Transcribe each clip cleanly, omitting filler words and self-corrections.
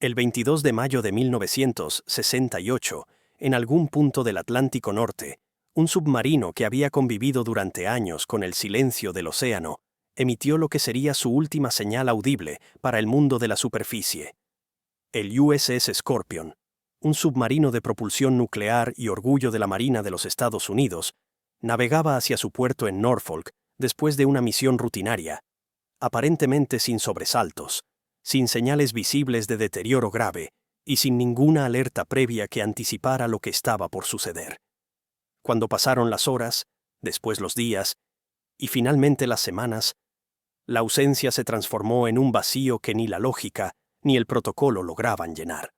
El 22 de mayo de 1968, en algún punto del Atlántico Norte, un submarino que había convivido durante años con el silencio del océano, emitió lo que sería su última señal audible para el mundo de la superficie. El USS Scorpion, un submarino de propulsión nuclear y orgullo de la Marina de los Estados Unidos, navegaba hacia su puerto en Norfolk después de una misión rutinaria, aparentemente sin sobresaltos, sin señales visibles de deterioro grave y sin ninguna alerta previa que anticipara lo que estaba por suceder. Cuando pasaron las horas, después los días y finalmente las semanas, la ausencia se transformó en un vacío que ni la lógica ni el protocolo lograban llenar.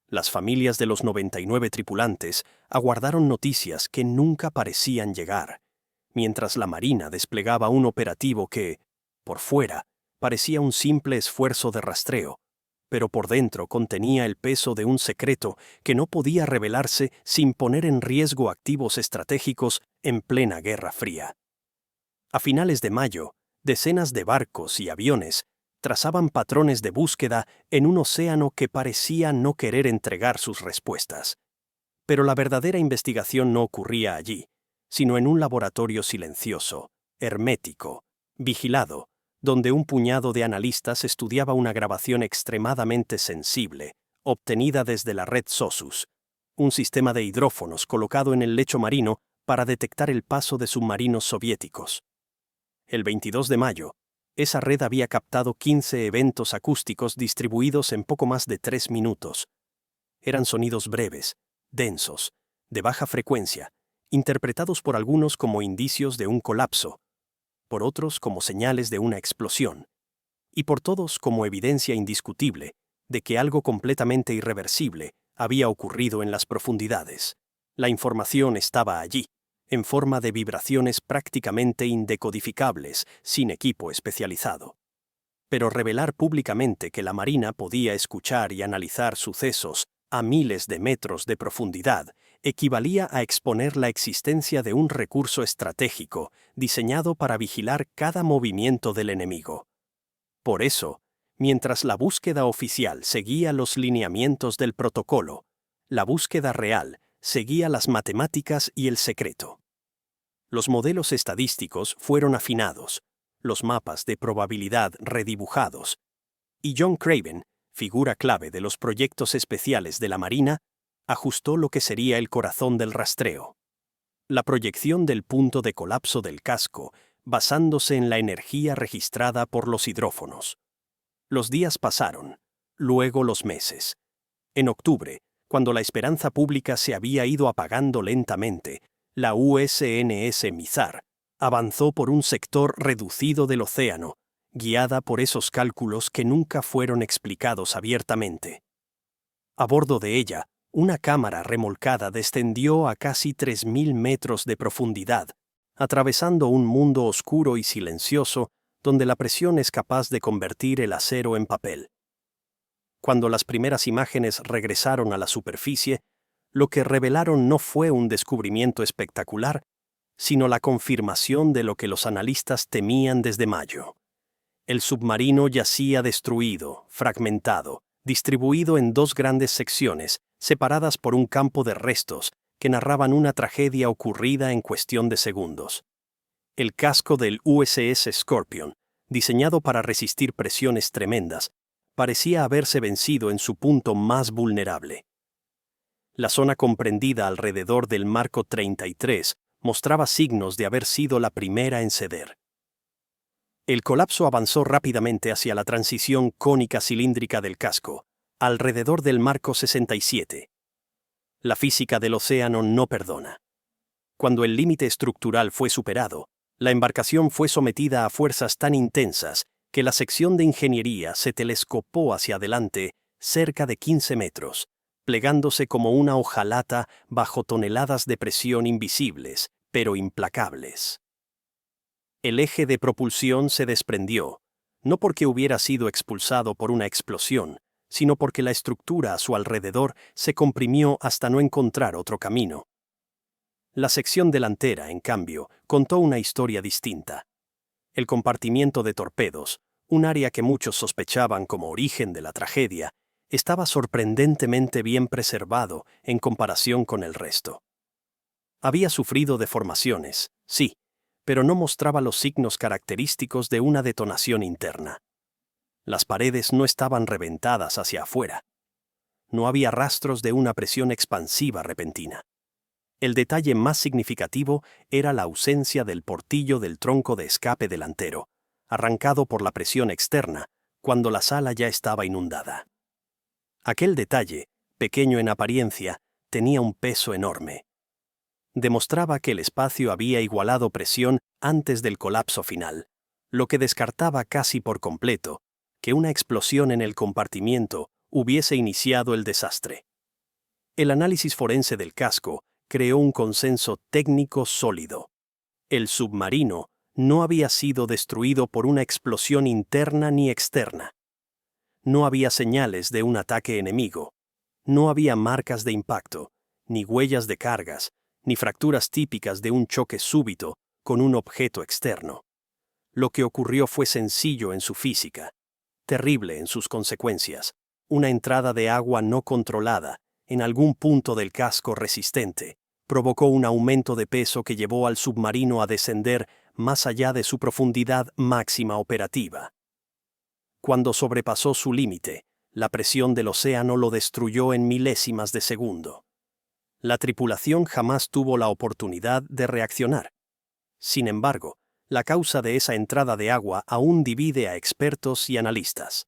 Las familias de los 99 tripulantes aguardaron noticias que nunca parecían llegar, mientras la Marina desplegaba un operativo que, por fuera, parecía un simple esfuerzo de rastreo, pero por dentro contenía el peso de un secreto que no podía revelarse sin poner en riesgo activos estratégicos en plena Guerra Fría. A finales de mayo, decenas de barcos y aviones trazaban patrones de búsqueda en un océano que parecía no querer entregar sus respuestas. Pero la verdadera investigación no ocurría allí, sino en un laboratorio silencioso, hermético, vigilado, donde un puñado de analistas estudiaba una grabación extremadamente sensible, obtenida desde la red SOSUS, un sistema de hidrófonos colocado en el lecho marino para detectar el paso de submarinos soviéticos. El 22 de mayo, esa red había captado 15 eventos acústicos distribuidos en poco más de 3 minutos. Eran sonidos breves, densos, de baja frecuencia, interpretados por algunos como indicios de un colapso, por otros como señales de una explosión, y por todos como evidencia indiscutible de que algo completamente irreversible había ocurrido en las profundidades. La información estaba allí, en forma de vibraciones prácticamente indecodificables, sin equipo especializado. Pero revelar públicamente que la Marina podía escuchar y analizar sucesos a miles de metros de profundidad equivalía a exponer la existencia de un recurso estratégico diseñado para vigilar cada movimiento del enemigo. Por eso, mientras la búsqueda oficial seguía los lineamientos del protocolo, la búsqueda real seguía las matemáticas y el secreto. Los modelos estadísticos fueron afinados, los mapas de probabilidad redibujados, y John Craven, figura clave de los proyectos especiales de la Marina, ajustó lo que sería el corazón del rastreo. La proyección del punto de colapso del casco, basándose en la energía registrada por los hidrófonos. Los días pasaron, luego los meses. En octubre, cuando la esperanza pública se había ido apagando lentamente, la USNS Mizar avanzó por un sector reducido del océano, guiada por esos cálculos que nunca fueron explicados abiertamente. A bordo de ella, una cámara remolcada descendió a casi 3.000 metros de profundidad, atravesando un mundo oscuro y silencioso donde la presión es capaz de convertir el acero en papel. Cuando las primeras imágenes regresaron a la superficie, lo que revelaron no fue un descubrimiento espectacular, sino la confirmación de lo que los analistas temían desde mayo. El submarino yacía destruido, fragmentado, distribuido en 2 grandes secciones, separadas por un campo de restos que narraban una tragedia ocurrida en cuestión de segundos. El casco del USS Scorpion, diseñado para resistir presiones tremendas, parecía haberse vencido en su punto más vulnerable. La zona comprendida alrededor del marco 33 mostraba signos de haber sido la primera en ceder. El colapso avanzó rápidamente hacia la transición cónica cilíndrica del casco, alrededor del marco 67. La física del océano no perdona. Cuando el límite estructural fue superado, la embarcación fue sometida a fuerzas tan intensas que la sección de ingeniería se telescopó hacia adelante cerca de 15 metros, plegándose como una hojalata bajo toneladas de presión invisibles, pero implacables. El eje de propulsión se desprendió, no porque hubiera sido expulsado por una explosión, sino porque la estructura a su alrededor se comprimió hasta no encontrar otro camino. La sección delantera, en cambio, contó una historia distinta. El compartimiento de torpedos, un área que muchos sospechaban como origen de la tragedia, estaba sorprendentemente bien preservado en comparación con el resto. Había sufrido deformaciones, sí, pero no mostraba los signos característicos de una detonación interna. Las paredes no estaban reventadas hacia afuera. No había rastros de una presión expansiva repentina. El detalle más significativo era la ausencia del portillo del tronco de escape delantero, arrancado por la presión externa, cuando la sala ya estaba inundada. Aquel detalle, pequeño en apariencia, tenía un peso enorme. Demostraba que el espacio había igualado presión antes del colapso final, lo que descartaba casi por completo que una explosión en el compartimiento hubiese iniciado el desastre. El análisis forense del casco creó un consenso técnico sólido. El submarino no había sido destruido por una explosión interna ni externa. No había señales de un ataque enemigo. No había marcas de impacto, ni huellas de cargas, ni fracturas típicas de un choque súbito con un objeto externo. Lo que ocurrió fue sencillo en su física, terrible en sus consecuencias. Una entrada de agua no controlada, en algún punto del casco resistente, provocó un aumento de peso que llevó al submarino a descender más allá de su profundidad máxima operativa. Cuando sobrepasó su límite, la presión del océano lo destruyó en milésimas de segundo. La tripulación jamás tuvo la oportunidad de reaccionar. Sin embargo, la causa de esa entrada de agua aún divide a expertos y analistas.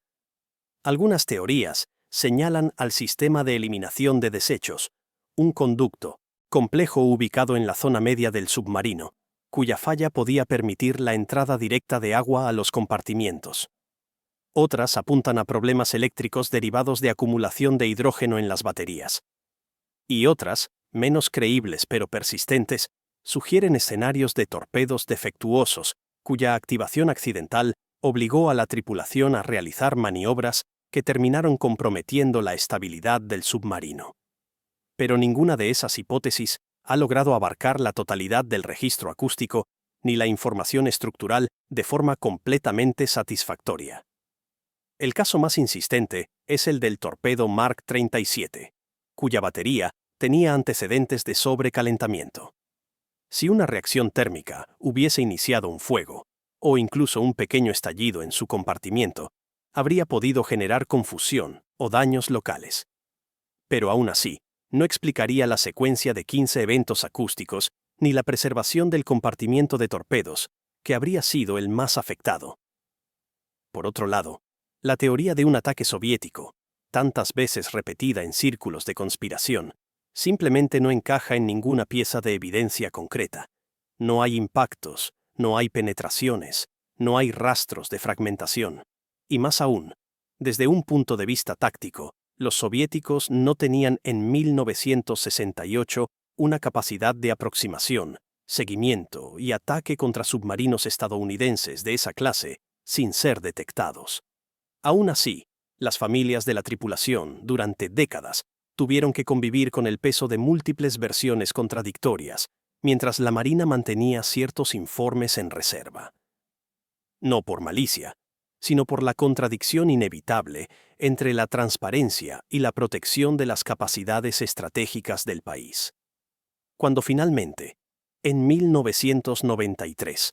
Algunas teorías señalan al sistema de eliminación de desechos, un conducto, complejo ubicado en la zona media del submarino, cuya falla podía permitir la entrada directa de agua a los compartimientos. Otras apuntan a problemas eléctricos derivados de acumulación de hidrógeno en las baterías. Y otras, menos creíbles pero persistentes, sugieren escenarios de torpedos defectuosos, cuya activación accidental obligó a la tripulación a realizar maniobras que terminaron comprometiendo la estabilidad del submarino. Pero ninguna de esas hipótesis ha logrado abarcar la totalidad del registro acústico ni la información estructural de forma completamente satisfactoria. El caso más insistente es el del torpedo Mark 37, cuya batería tenía antecedentes de sobrecalentamiento. Si una reacción térmica hubiese iniciado un fuego, o incluso un pequeño estallido en su compartimiento, habría podido generar confusión o daños locales. Pero aún así, no explicaría la secuencia de 15 eventos acústicos ni la preservación del compartimiento de torpedos, que habría sido el más afectado. Por otro lado, la teoría de un ataque soviético, tantas veces repetida en círculos de conspiración, simplemente no encaja en ninguna pieza de evidencia concreta. No hay impactos, no hay penetraciones, no hay rastros de fragmentación. Y más aún, desde un punto de vista táctico, los soviéticos no tenían en 1968 una capacidad de aproximación, seguimiento y ataque contra submarinos estadounidenses de esa clase sin ser detectados. Aún así, las familias de la tripulación, durante décadas, tuvieron que convivir con el peso de múltiples versiones contradictorias, mientras la Marina mantenía ciertos informes en reserva. No por malicia, sino por la contradicción inevitable entre la transparencia y la protección de las capacidades estratégicas del país. Cuando finalmente, en 1993,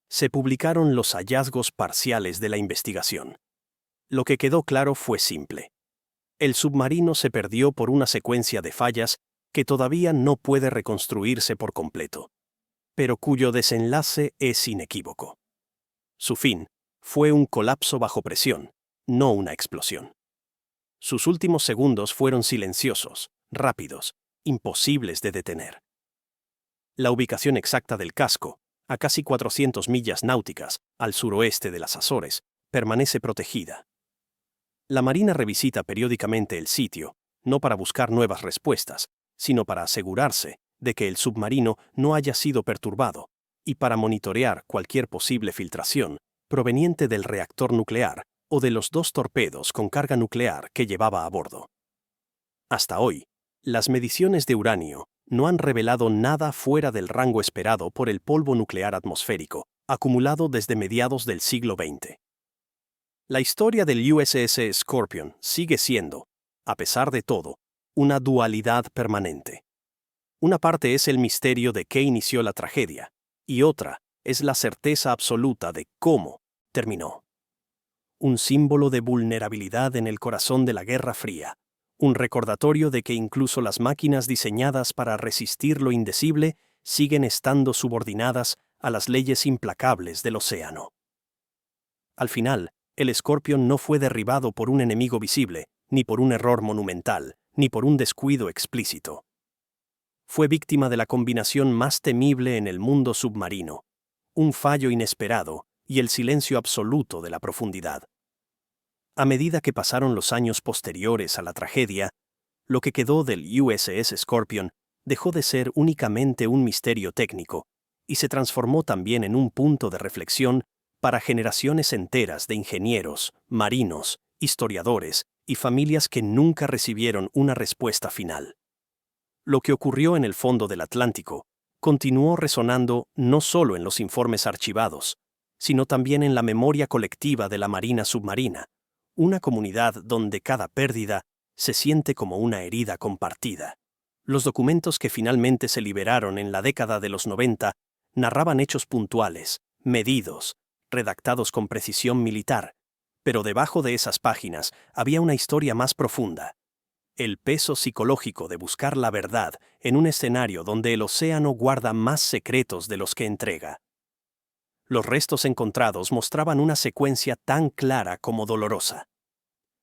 se publicaron los hallazgos parciales de la investigación, lo que quedó claro fue simple. El submarino se perdió por una secuencia de fallas que todavía no puede reconstruirse por completo, pero cuyo desenlace es inequívoco. Su fin fue un colapso bajo presión, no una explosión. Sus últimos segundos fueron silenciosos, rápidos, imposibles de detener. La ubicación exacta del casco, a casi 400 millas náuticas al suroeste de las Azores, permanece protegida. La Marina revisita periódicamente el sitio, no para buscar nuevas respuestas, sino para asegurarse de que el submarino no haya sido perturbado y para monitorear cualquier posible filtración proveniente del reactor nuclear o de los 2 torpedos con carga nuclear que llevaba a bordo. Hasta hoy, las mediciones de uranio no han revelado nada fuera del rango esperado por el polvo nuclear atmosférico, acumulado desde mediados del siglo XX. La historia del USS Scorpion sigue siendo, a pesar de todo, una dualidad permanente. Una parte es el misterio de qué inició la tragedia, y otra es la certeza absoluta de cómo terminó. Un símbolo de vulnerabilidad en el corazón de la Guerra Fría, un recordatorio de que incluso las máquinas diseñadas para resistir lo indecible siguen estando subordinadas a las leyes implacables del océano. Al final, el Scorpion no fue derribado por un enemigo visible, ni por un error monumental, ni por un descuido explícito. Fue víctima de la combinación más temible en el mundo submarino, un fallo inesperado y el silencio absoluto de la profundidad. A medida que pasaron los años posteriores a la tragedia, lo que quedó del USS Scorpion dejó de ser únicamente un misterio técnico y se transformó también en un punto de reflexión para generaciones enteras de ingenieros, marinos, historiadores y familias que nunca recibieron una respuesta final. Lo que ocurrió en el fondo del Atlántico continuó resonando no solo en los informes archivados, sino también en la memoria colectiva de la Marina submarina, una comunidad donde cada pérdida se siente como una herida compartida. Los documentos que finalmente se liberaron en la década de los 90 narraban hechos puntuales, medidos, redactados con precisión militar, pero debajo de esas páginas había una historia más profunda. El peso psicológico de buscar la verdad en un escenario donde el océano guarda más secretos de los que entrega. Los restos encontrados mostraban una secuencia tan clara como dolorosa.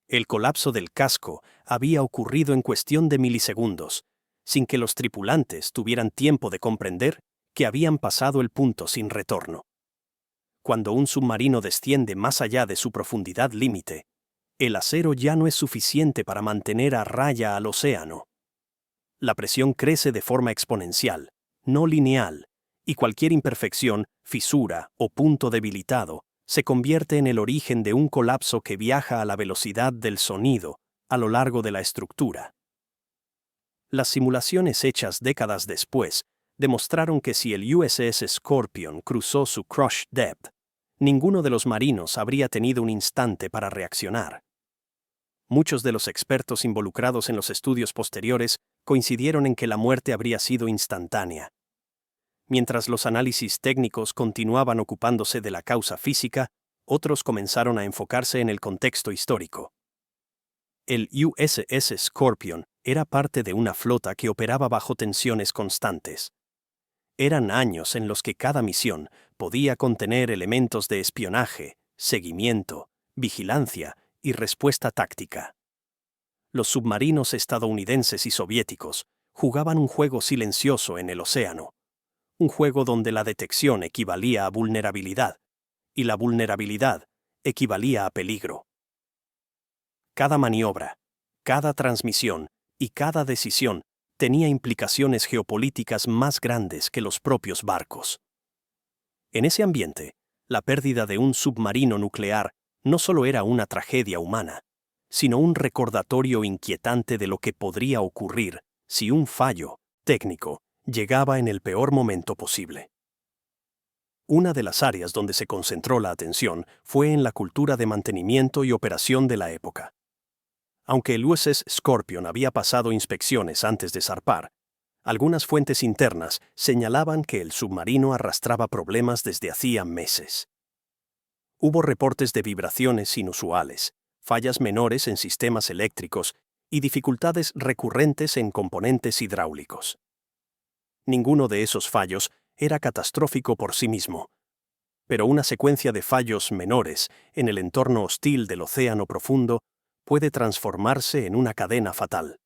El colapso del casco había ocurrido en cuestión de milisegundos, sin que los tripulantes tuvieran tiempo de comprender que habían pasado el punto sin retorno. Cuando un submarino desciende más allá de su profundidad límite, el acero ya no es suficiente para mantener a raya al océano. La presión crece de forma exponencial, no lineal, y cualquier imperfección, fisura o punto debilitado se convierte en el origen de un colapso que viaja a la velocidad del sonido a lo largo de la estructura. Las simulaciones hechas décadas después demostraron que si el USS Scorpion cruzó su crush depth, ninguno de los marinos habría tenido un instante para reaccionar. Muchos de los expertos involucrados en los estudios posteriores coincidieron en que la muerte habría sido instantánea. Mientras los análisis técnicos continuaban ocupándose de la causa física, otros comenzaron a enfocarse en el contexto histórico. El USS Scorpion era parte de una flota que operaba bajo tensiones constantes. Eran años en los que cada misión podía contener elementos de espionaje, seguimiento, vigilancia y respuesta táctica. Los submarinos estadounidenses y soviéticos jugaban un juego silencioso en el océano, un juego donde la detección equivalía a vulnerabilidad y la vulnerabilidad equivalía a peligro. Cada maniobra, cada transmisión y cada decisión tenía implicaciones geopolíticas más grandes que los propios barcos. En ese ambiente, la pérdida de un submarino nuclear no solo era una tragedia humana, sino un recordatorio inquietante de lo que podría ocurrir si un fallo técnico llegaba en el peor momento posible. Una de las áreas donde se concentró la atención fue en la cultura de mantenimiento y operación de la época. Aunque el USS Scorpion había pasado inspecciones antes de zarpar, algunas fuentes internas señalaban que el submarino arrastraba problemas desde hacía meses. Hubo reportes de vibraciones inusuales, fallas menores en sistemas eléctricos y dificultades recurrentes en componentes hidráulicos. Ninguno de esos fallos era catastrófico por sí mismo, pero una secuencia de fallos menores en el entorno hostil del océano profundo puede transformarse en una cadena fatal.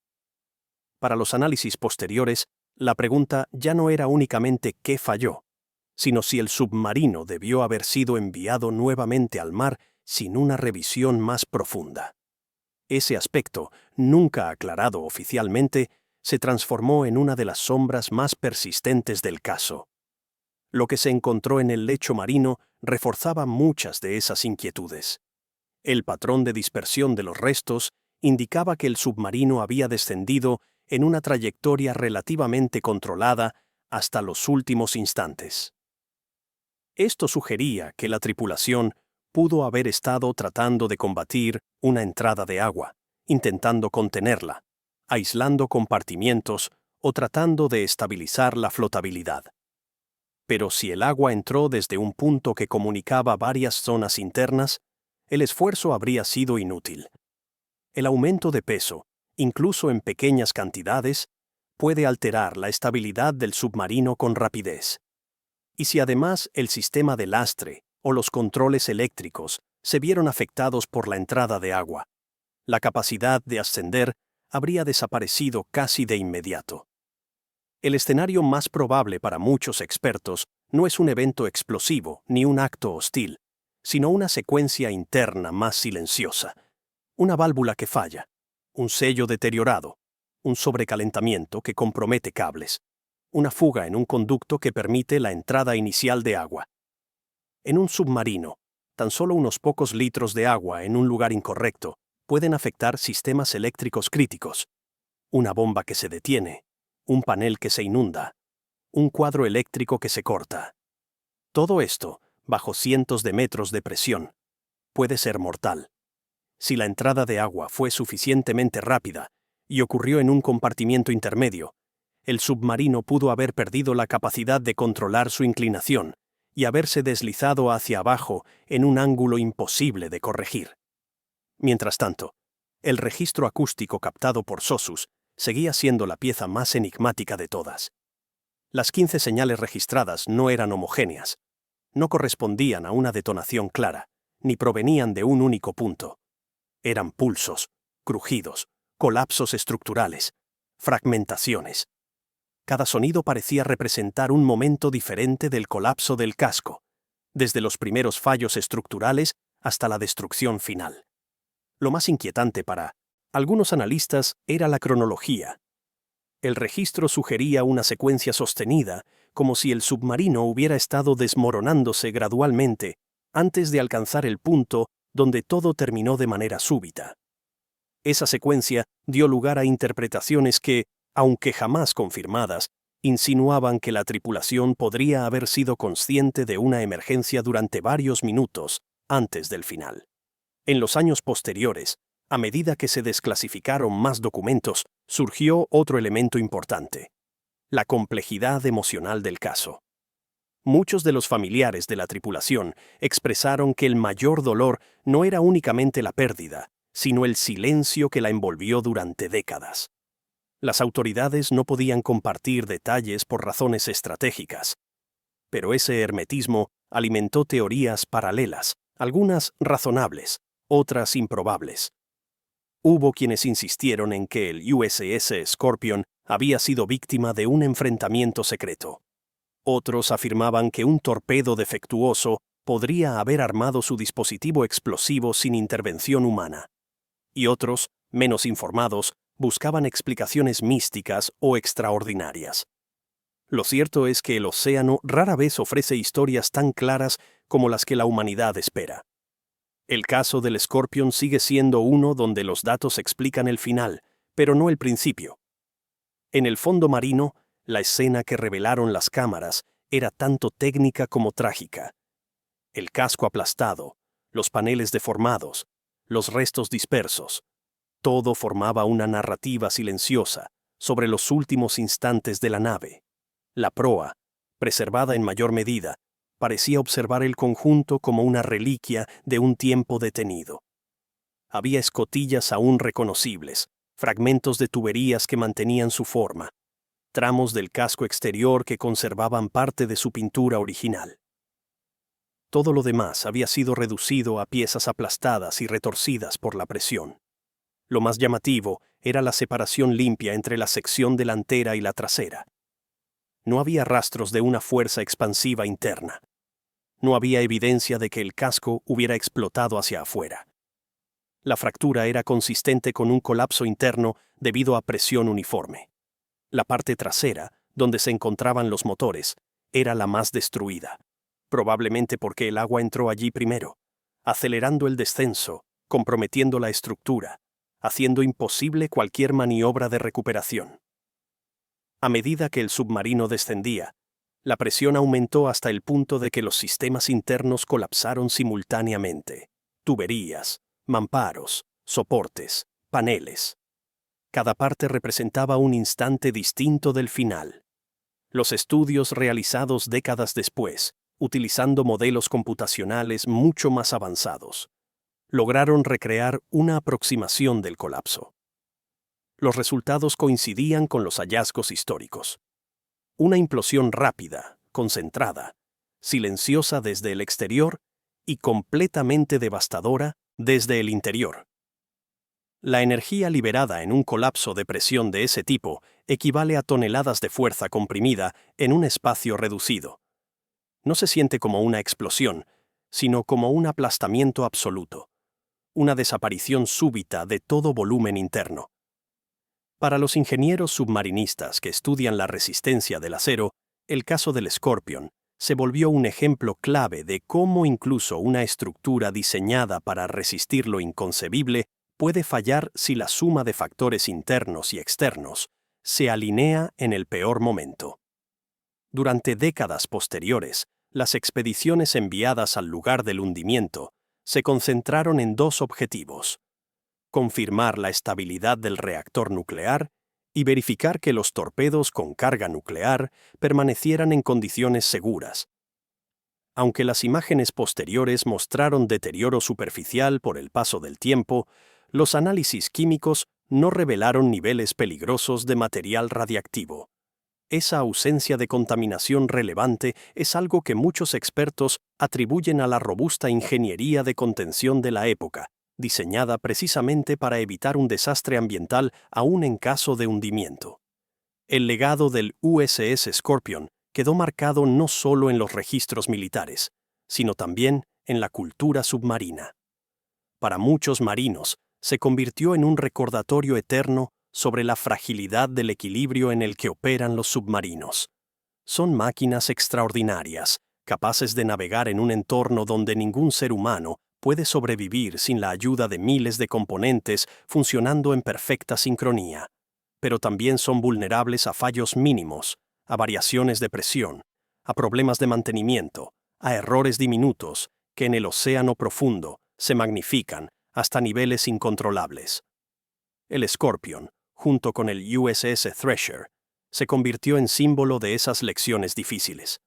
Para los análisis posteriores, la pregunta ya no era únicamente qué falló, sino si el submarino debió haber sido enviado nuevamente al mar sin una revisión más profunda. Ese aspecto, nunca aclarado oficialmente, se transformó en una de las sombras más persistentes del caso. Lo que se encontró en el lecho marino reforzaba muchas de esas inquietudes. El patrón de dispersión de los restos indicaba que el submarino había descendido en una trayectoria relativamente controlada hasta los últimos instantes. Esto sugería que la tripulación pudo haber estado tratando de combatir una entrada de agua, intentando contenerla, aislando compartimientos o tratando de estabilizar la flotabilidad. Pero si el agua entró desde un punto que comunicaba varias zonas internas, el esfuerzo habría sido inútil. El aumento de peso, incluso en pequeñas cantidades, puede alterar la estabilidad del submarino con rapidez. Y si además el sistema de lastre o los controles eléctricos se vieron afectados por la entrada de agua, la capacidad de ascender habría desaparecido casi de inmediato. El escenario más probable para muchos expertos no es un evento explosivo ni un acto hostil, sino una secuencia interna más silenciosa. Una válvula que falla, un sello deteriorado, un sobrecalentamiento que compromete cables, una fuga en un conducto que permite la entrada inicial de agua. En un submarino, tan solo unos pocos litros de agua en un lugar incorrecto pueden afectar sistemas eléctricos críticos. Una bomba que se detiene, un panel que se inunda, un cuadro eléctrico que se corta. Todo esto, bajo cientos de metros de presión, puede ser mortal. Si la entrada de agua fue suficientemente rápida y ocurrió en un compartimiento intermedio, el submarino pudo haber perdido la capacidad de controlar su inclinación y haberse deslizado hacia abajo en un ángulo imposible de corregir. Mientras tanto, el registro acústico captado por SOSUS seguía siendo la pieza más enigmática de todas. Las 15 señales registradas no eran homogéneas, no correspondían a una detonación clara, ni provenían de un único punto. Eran pulsos, crujidos, colapsos estructurales, fragmentaciones. Cada sonido parecía representar un momento diferente del colapso del casco, desde los primeros fallos estructurales hasta la destrucción final. Lo más inquietante para algunos analistas era la cronología. El registro sugería una secuencia sostenida, como si el submarino hubiera estado desmoronándose gradualmente antes de alcanzar el punto donde todo terminó de manera súbita. Esa secuencia dio lugar a interpretaciones que, aunque jamás confirmadas, insinuaban que la tripulación podría haber sido consciente de una emergencia durante varios minutos antes del final. En los años posteriores, a medida que se desclasificaron más documentos, surgió otro elemento importante: la complejidad emocional del caso. Muchos de los familiares de la tripulación expresaron que el mayor dolor no era únicamente la pérdida, sino el silencio que la envolvió durante décadas. Las autoridades no podían compartir detalles por razones estratégicas, pero ese hermetismo alimentó teorías paralelas, algunas razonables, otras improbables. Hubo quienes insistieron en que el USS Scorpion había sido víctima de un enfrentamiento secreto. Otros afirmaban que un torpedo defectuoso podría haber armado su dispositivo explosivo sin intervención humana. Y otros, menos informados, buscaban explicaciones místicas o extraordinarias. Lo cierto es que el océano rara vez ofrece historias tan claras como las que la humanidad espera. El caso del Scorpion sigue siendo uno donde los datos explican el final, pero no el principio. En el fondo marino, la escena que revelaron las cámaras era tanto técnica como trágica. El casco aplastado, los paneles deformados, los restos dispersos, todo formaba una narrativa silenciosa sobre los últimos instantes de la nave. La proa, preservada en mayor medida, parecía observar el conjunto como una reliquia de un tiempo detenido. Había escotillas aún reconocibles, fragmentos de tuberías que mantenían su forma, tramos del casco exterior que conservaban parte de su pintura original. Todo lo demás había sido reducido a piezas aplastadas y retorcidas por la presión. Lo más llamativo era la separación limpia entre la sección delantera y la trasera. No había rastros de una fuerza expansiva interna. No había evidencia de que el casco hubiera explotado hacia afuera. La fractura era consistente con un colapso interno debido a presión uniforme. La parte trasera, donde se encontraban los motores, era la más destruida, probablemente porque el agua entró allí primero, acelerando el descenso, comprometiendo la estructura, haciendo imposible cualquier maniobra de recuperación. A medida que el submarino descendía, la presión aumentó hasta el punto de que los sistemas internos colapsaron simultáneamente. Tuberías, mamparos, soportes, paneles. Cada parte representaba un instante distinto del final. Los estudios realizados décadas después, utilizando modelos computacionales mucho más avanzados, lograron recrear una aproximación del colapso. Los resultados coincidían con los hallazgos históricos. Una implosión rápida, concentrada, silenciosa desde el exterior y completamente devastadora desde el interior. La energía liberada en un colapso de presión de ese tipo equivale a toneladas de fuerza comprimida en un espacio reducido. No se siente como una explosión, sino como un aplastamiento absoluto, una desaparición súbita de todo volumen interno. Para los ingenieros submarinistas que estudian la resistencia del acero, el caso del Scorpion se volvió un ejemplo clave de cómo incluso una estructura diseñada para resistir lo inconcebible puede fallar si la suma de factores internos y externos se alinea en el peor momento. Durante décadas posteriores, las expediciones enviadas al lugar del hundimiento se concentraron en dos objetivos: confirmar la estabilidad del reactor nuclear y verificar que los torpedos con carga nuclear permanecieran en condiciones seguras. Aunque las imágenes posteriores mostraron deterioro superficial por el paso del tiempo, los análisis químicos no revelaron niveles peligrosos de material radiactivo. Esa ausencia de contaminación relevante es algo que muchos expertos atribuyen a la robusta ingeniería de contención de la época, diseñada precisamente para evitar un desastre ambiental aún en caso de hundimiento. El legado del USS Scorpion quedó marcado no solo en los registros militares, sino también en la cultura submarina. Para muchos marinos, se convirtió en un recordatorio eterno sobre la fragilidad del equilibrio en el que operan los submarinos. Son máquinas extraordinarias, capaces de navegar en un entorno donde ningún ser humano puede sobrevivir sin la ayuda de miles de componentes funcionando en perfecta sincronía. Pero también son vulnerables a fallos mínimos, a variaciones de presión, a problemas de mantenimiento, a errores diminutos que en el océano profundo se magnifican hasta niveles incontrolables. El Scorpion, junto con el USS Thresher, se convirtió en símbolo de esas lecciones difíciles.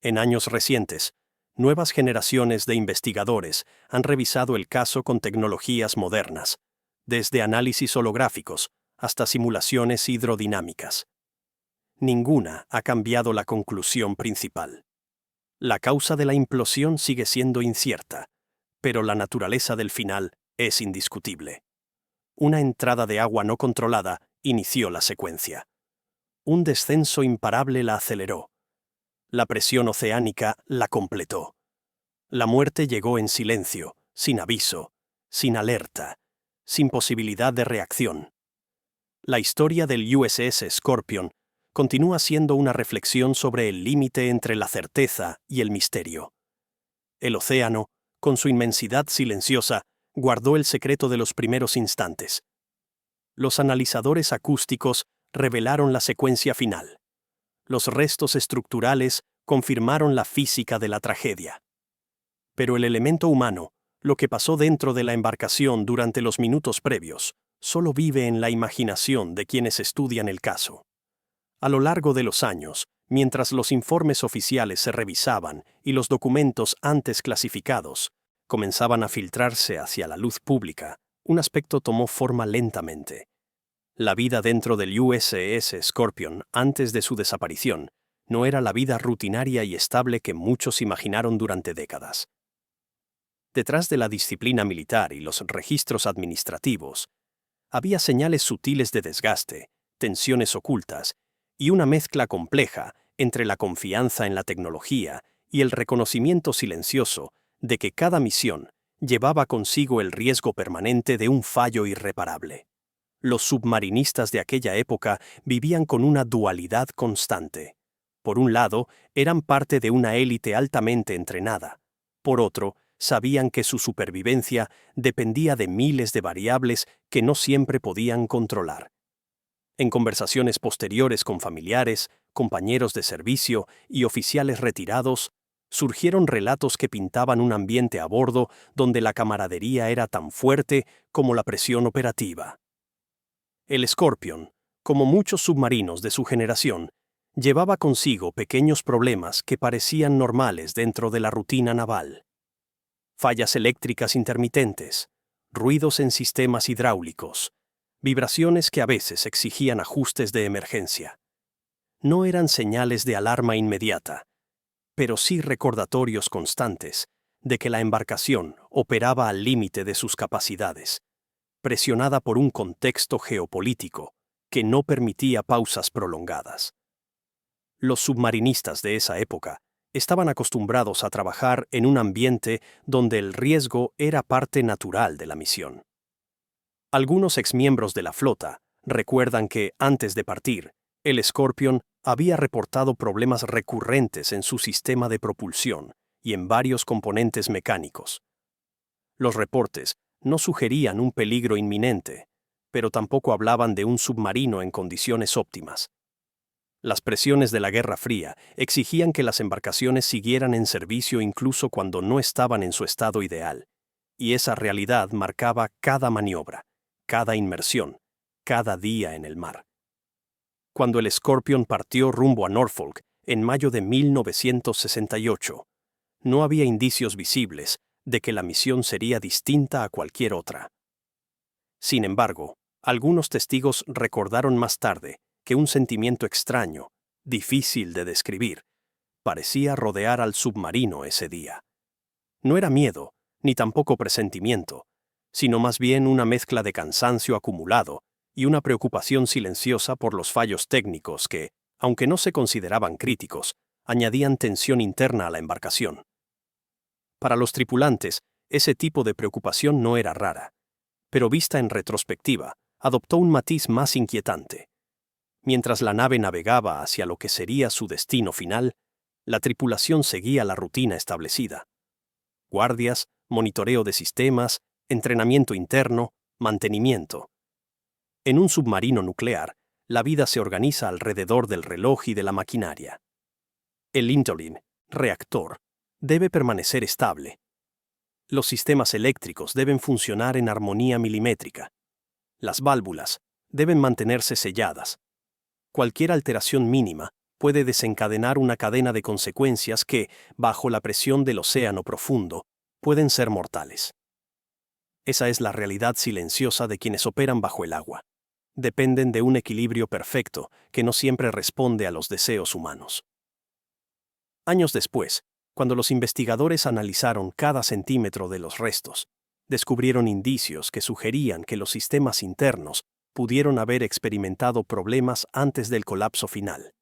En años recientes, nuevas generaciones de investigadores han revisado el caso con tecnologías modernas, desde análisis holográficos hasta simulaciones hidrodinámicas. Ninguna ha cambiado la conclusión principal. La causa de la implosión sigue siendo incierta, pero la naturaleza del final es indiscutible. Una entrada de agua no controlada inició la secuencia. Un descenso imparable la aceleró. La presión oceánica la completó. La muerte llegó en silencio, sin aviso, sin alerta, sin posibilidad de reacción. La historia del USS Scorpion continúa siendo una reflexión sobre el límite entre la certeza y el misterio. El océano, con su inmensidad silenciosa, guardó el secreto de los primeros instantes. Los analizadores acústicos revelaron la secuencia final. Los restos estructurales confirmaron la física de la tragedia. Pero el elemento humano, lo que pasó dentro de la embarcación durante los minutos previos, solo vive en la imaginación de quienes estudian el caso. A lo largo de los años, mientras los informes oficiales se revisaban y los documentos antes clasificados comenzaban a filtrarse hacia la luz pública, un aspecto tomó forma lentamente. La vida dentro del USS Scorpion antes de su desaparición no era la vida rutinaria y estable que muchos imaginaron durante décadas. Detrás de la disciplina militar y los registros administrativos, había señales sutiles de desgaste, tensiones ocultas y una mezcla compleja entre la confianza en la tecnología y el reconocimiento silencioso de que cada misión llevaba consigo el riesgo permanente de un fallo irreparable. Los submarinistas de aquella época vivían con una dualidad constante. Por un lado, eran parte de una élite altamente entrenada. Por otro, sabían que su supervivencia dependía de miles de variables que no siempre podían controlar. En conversaciones posteriores con familiares, compañeros de servicio y oficiales retirados, Surgieron relatos que pintaban un ambiente a bordo donde la camaradería era tan fuerte como la presión operativa. El Scorpion, como muchos submarinos de su generación, llevaba consigo pequeños problemas que parecían normales dentro de la rutina naval. Fallas eléctricas intermitentes, ruidos en sistemas hidráulicos, vibraciones que a veces exigían ajustes de emergencia. No eran señales de alarma inmediata, pero sí recordatorios constantes de que la embarcación operaba al límite de sus capacidades, presionada por un contexto geopolítico que no permitía pausas prolongadas. Los submarinistas de esa época estaban acostumbrados a trabajar en un ambiente donde el riesgo era parte natural de la misión. Algunos exmiembros de la flota recuerdan que, antes de partir, el Scorpion había reportado problemas recurrentes en su sistema de propulsión y en varios componentes mecánicos. Los reportes no sugerían un peligro inminente, pero tampoco hablaban de un submarino en condiciones óptimas. Las presiones de la Guerra Fría exigían que las embarcaciones siguieran en servicio incluso cuando no estaban en su estado ideal, y esa realidad marcaba cada maniobra, cada inmersión, cada día en el mar. Cuando el Scorpion partió rumbo a Norfolk en mayo de 1968, no había indicios visibles de que la misión sería distinta a cualquier otra. Sin embargo, algunos testigos recordaron más tarde que un sentimiento extraño, difícil de describir, parecía rodear al submarino ese día. No era miedo, ni tampoco presentimiento, sino más bien una mezcla de cansancio acumulado y una preocupación silenciosa por los fallos técnicos que, aunque no se consideraban críticos, añadían tensión interna a la embarcación. Para los tripulantes, ese tipo de preocupación no era rara, pero vista en retrospectiva, adoptó un matiz más inquietante. Mientras la nave navegaba hacia lo que sería su destino final, la tripulación seguía la rutina establecida. Guardias, monitoreo de sistemas, entrenamiento interno, mantenimiento. En un submarino nuclear, la vida se organiza alrededor del reloj y de la maquinaria. El Intolin, reactor, debe permanecer estable. Los sistemas eléctricos deben funcionar en armonía milimétrica. Las válvulas deben mantenerse selladas. Cualquier alteración mínima puede desencadenar una cadena de consecuencias que, bajo la presión del océano profundo, pueden ser mortales. Esa es la realidad silenciosa de quienes operan bajo el agua. Dependen de un equilibrio perfecto que no siempre responde a los deseos humanos. Años después, cuando los investigadores analizaron cada centímetro de los restos, descubrieron indicios que sugerían que los sistemas internos pudieron haber experimentado problemas antes del colapso final.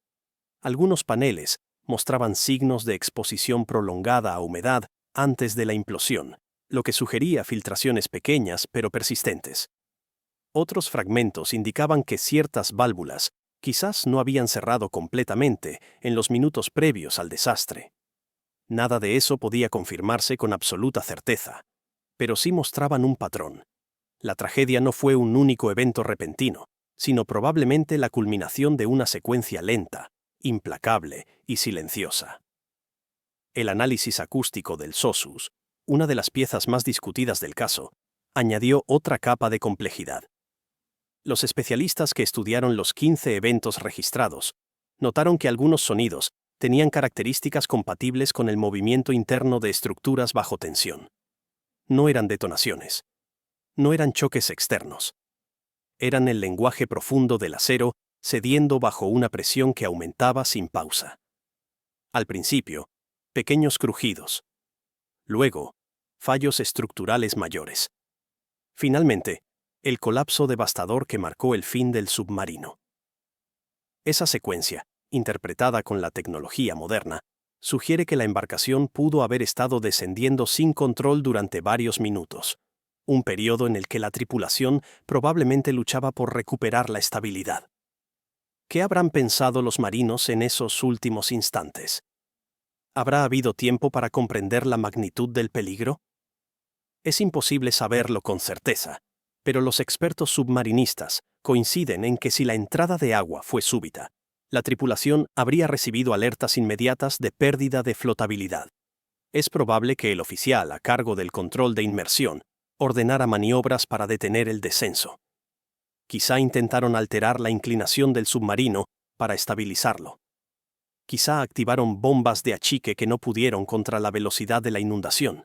Algunos paneles mostraban signos de exposición prolongada a humedad antes de la implosión, lo que sugería filtraciones pequeñas pero persistentes. Otros fragmentos indicaban que ciertas válvulas quizás no habían cerrado completamente en los minutos previos al desastre. Nada de eso podía confirmarse con absoluta certeza, pero sí mostraban un patrón. La tragedia no fue un único evento repentino, sino probablemente la culminación de una secuencia lenta, implacable y silenciosa. El análisis acústico del SOSUS, una de las piezas más discutidas del caso, añadió otra capa de complejidad. Los especialistas que estudiaron los 15 eventos registrados notaron que algunos sonidos tenían características compatibles con el movimiento interno de estructuras bajo tensión. No eran detonaciones. No eran choques externos. Eran el lenguaje profundo del acero cediendo bajo una presión que aumentaba sin pausa. Al principio, pequeños crujidos. Luego, fallos estructurales mayores. Finalmente, el colapso devastador que marcó el fin del submarino. Esa secuencia, interpretada con la tecnología moderna, sugiere que la embarcación pudo haber estado descendiendo sin control durante varios minutos, un periodo en el que la tripulación probablemente luchaba por recuperar la estabilidad. ¿Qué habrán pensado los marinos en esos últimos instantes? ¿Habrá habido tiempo para comprender la magnitud del peligro? Es imposible saberlo con certeza, pero los expertos submarinistas coinciden en que si la entrada de agua fue súbita, la tripulación habría recibido alertas inmediatas de pérdida de flotabilidad. es probable que el oficial a cargo del control de inmersión ordenara maniobras para detener el descenso. Quizá intentaron alterar la inclinación del submarino para estabilizarlo. Quizá activaron bombas de achique que no pudieron contra la velocidad de la inundación.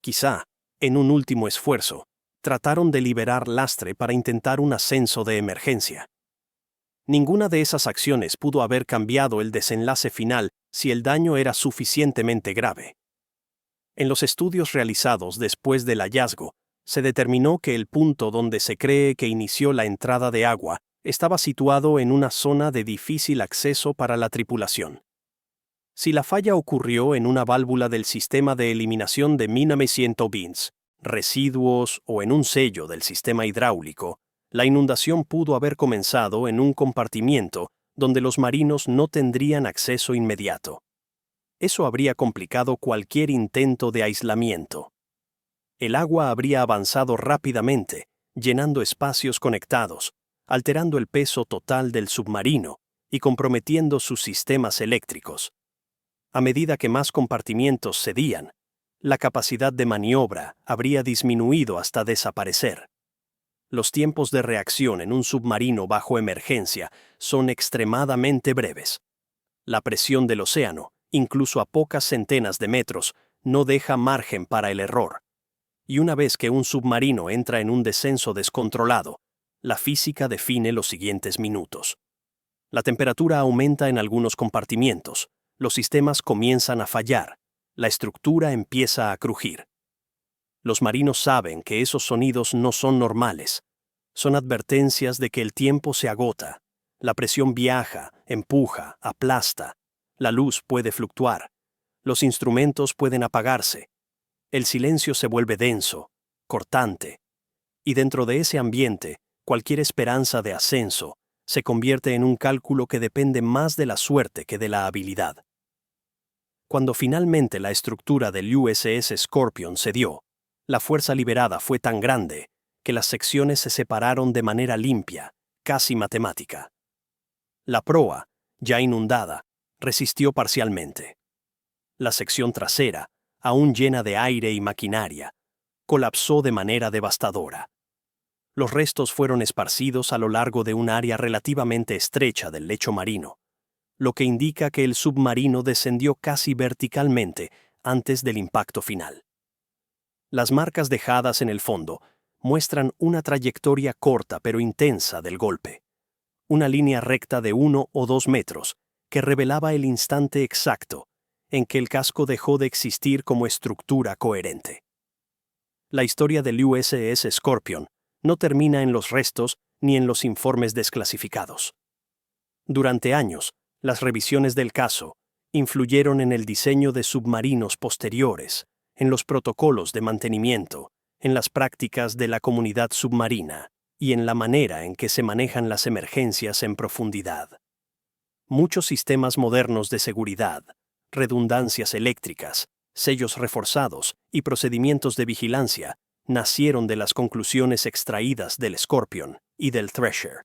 Quizá, en un último esfuerzo, trataron de liberar lastre para intentar un ascenso de emergencia. Ninguna de esas acciones pudo haber cambiado el desenlace final si el daño era suficientemente grave. En los estudios realizados después del hallazgo, se determinó que el punto donde se cree que inició la entrada de agua estaba situado en una zona de difícil acceso para la tripulación. Si la falla ocurrió en una válvula del sistema de eliminación de minamiciento bins, residuos o en un sello del sistema hidráulico, la inundación pudo haber comenzado en un compartimiento donde los marinos no tendrían acceso inmediato. Eso habría complicado cualquier intento de aislamiento. El agua habría avanzado rápidamente, llenando espacios conectados, alterando el peso total del submarino y comprometiendo sus sistemas eléctricos. A medida que más compartimientos cedían, la capacidad de maniobra habría disminuido hasta desaparecer. Los tiempos de reacción en un submarino bajo emergencia son extremadamente breves. La presión del océano, incluso a pocas centenas de metros, no deja margen para el error. Y una vez que un submarino entra en un descenso descontrolado, la física define los siguientes minutos. La temperatura aumenta en algunos compartimientos, los sistemas comienzan a fallar, la estructura empieza a crujir. Los marinos saben que esos sonidos no son normales. Son advertencias de que el tiempo se agota, la presión viaja, empuja, aplasta, la luz puede fluctuar, los instrumentos pueden apagarse, el silencio se vuelve denso, cortante, y dentro de ese ambiente, cualquier esperanza de ascenso se convierte en un cálculo que depende más de la suerte que de la habilidad. Cuando finalmente la estructura del USS Scorpion cedió, la fuerza liberada fue tan grande que las secciones se separaron de manera limpia, casi matemática. La proa, ya inundada, resistió parcialmente. La sección trasera, aún llena de aire y maquinaria, colapsó de manera devastadora. Los restos fueron esparcidos a lo largo de un área relativamente estrecha del lecho marino, lo que indica que el submarino descendió casi verticalmente antes del impacto final. Las marcas dejadas en el fondo muestran una trayectoria corta pero intensa del golpe, una línea recta de 1 o 2 metros que revelaba el instante exacto en que el casco dejó de existir como estructura coherente. La historia del USS Scorpion no termina en los restos ni en los informes desclasificados. Durante años, las revisiones del caso influyeron en el diseño de submarinos posteriores, en los protocolos de mantenimiento, en las prácticas de la comunidad submarina y en la manera en que se manejan las emergencias en profundidad. Muchos sistemas modernos de seguridad, redundancias eléctricas, sellos reforzados y procedimientos de vigilancia nacieron de las conclusiones extraídas del Scorpion y del Thresher.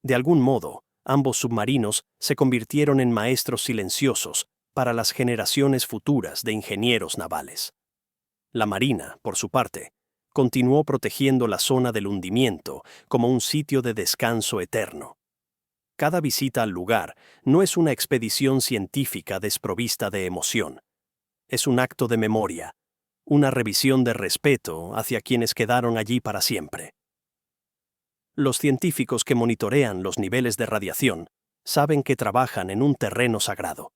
De algún modo, ambos submarinos se convirtieron en maestros silenciosos para las generaciones futuras de ingenieros navales. La Marina, por su parte, continuó protegiendo la zona del hundimiento como un sitio de descanso eterno. Cada visita al lugar no es una expedición científica desprovista de emoción. Es un acto de memoria, una revisión de respeto hacia quienes quedaron allí para siempre. Los científicos que monitorean los niveles de radiación saben que trabajan en un terreno sagrado.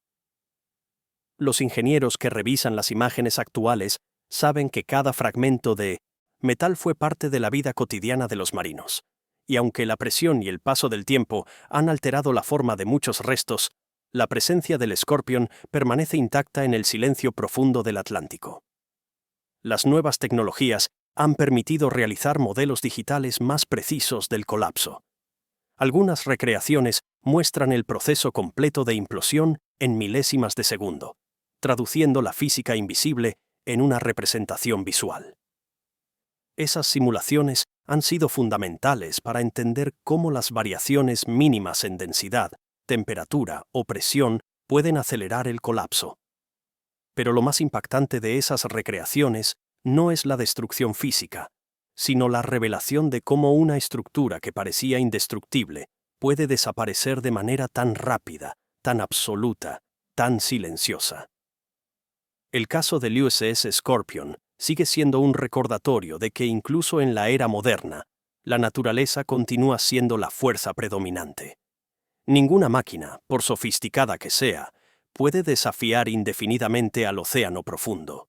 Los ingenieros que revisan las imágenes actuales saben que cada fragmento de metal fue parte de la vida cotidiana de los marinos, y aunque la presión y el paso del tiempo han alterado la forma de muchos restos, la presencia del Scorpion permanece intacta en el silencio profundo del Atlántico. Las nuevas tecnologías han permitido realizar modelos digitales más precisos del colapso. Algunas recreaciones muestran el proceso completo de implosión en milésimas de segundo, traduciendo la física invisible en una representación visual. Esas simulaciones han sido fundamentales para entender cómo las variaciones mínimas en densidad, temperatura o presión pueden acelerar el colapso. Pero lo más impactante de esas recreaciones no es la destrucción física, sino la revelación de cómo una estructura que parecía indestructible puede desaparecer de manera tan rápida, tan absoluta, tan silenciosa. El caso del USS Scorpion sigue siendo un recordatorio de que incluso en la era moderna, la naturaleza continúa siendo la fuerza predominante. Ninguna máquina, por sofisticada que sea, puede desafiar indefinidamente al océano profundo.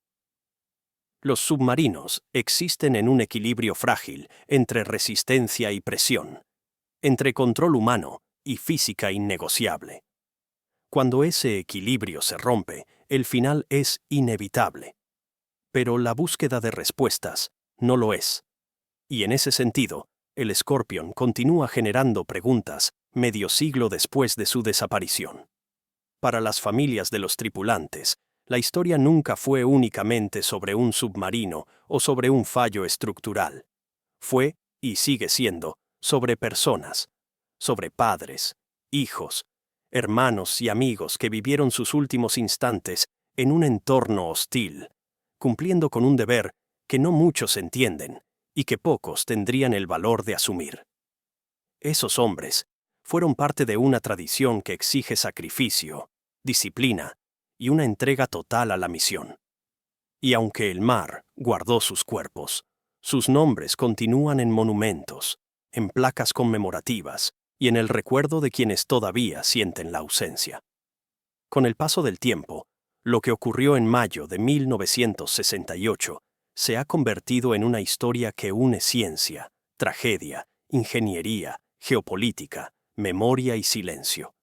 Los submarinos existen en un equilibrio frágil entre resistencia y presión, entre control humano y física innegociable. Cuando ese equilibrio se rompe, el final es inevitable. Pero la búsqueda de respuestas no lo es. Y en ese sentido, el Scorpion continúa generando preguntas medio siglo después de su desaparición. Para las familias de los tripulantes, la historia nunca fue únicamente sobre un submarino o sobre un fallo estructural. Fue, y sigue siendo, sobre personas, sobre padres, hijos, hermanos y amigos que vivieron sus últimos instantes en un entorno hostil, cumpliendo con un deber que no muchos entienden y que pocos tendrían el valor de asumir. Esos hombres fueron parte de una tradición que exige sacrificio, disciplina y una entrega total a la misión. Y aunque el mar guardó sus cuerpos, sus nombres continúan en monumentos, en placas conmemorativas y en el recuerdo de quienes todavía sienten la ausencia. Con el paso del tiempo, lo que ocurrió en mayo de 1968 se ha convertido en una historia que une ciencia, tragedia, ingeniería, geopolítica, memoria y silencio.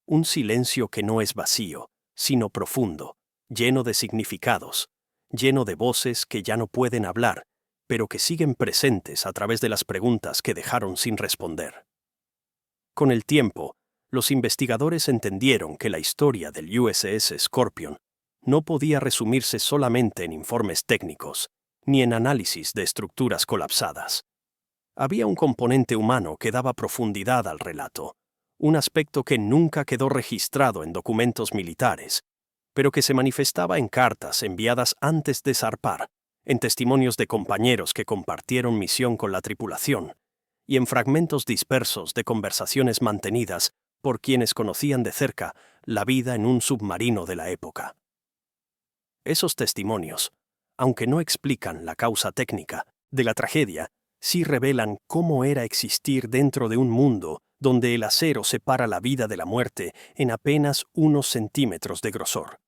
Un silencio que no es vacío, sino profundo, lleno de significados, lleno de voces que ya no pueden hablar, pero que siguen presentes a través de las preguntas que dejaron sin responder. Con el tiempo, los investigadores entendieron que la historia del USS Scorpion no podía resumirse solamente en informes técnicos, ni en análisis de estructuras colapsadas. Había un componente humano que daba profundidad al relato, un aspecto que nunca quedó registrado en documentos militares, pero que se manifestaba en cartas enviadas antes de zarpar, en testimonios de compañeros que compartieron misión con la tripulación, y en fragmentos dispersos de conversaciones mantenidas por quienes conocían de cerca la vida en un submarino de la época. Esos testimonios, aunque no explican la causa técnica de la tragedia, sí revelan cómo era existir dentro de un mundo donde el acero separa la vida de la muerte en apenas unos centímetros de grosor.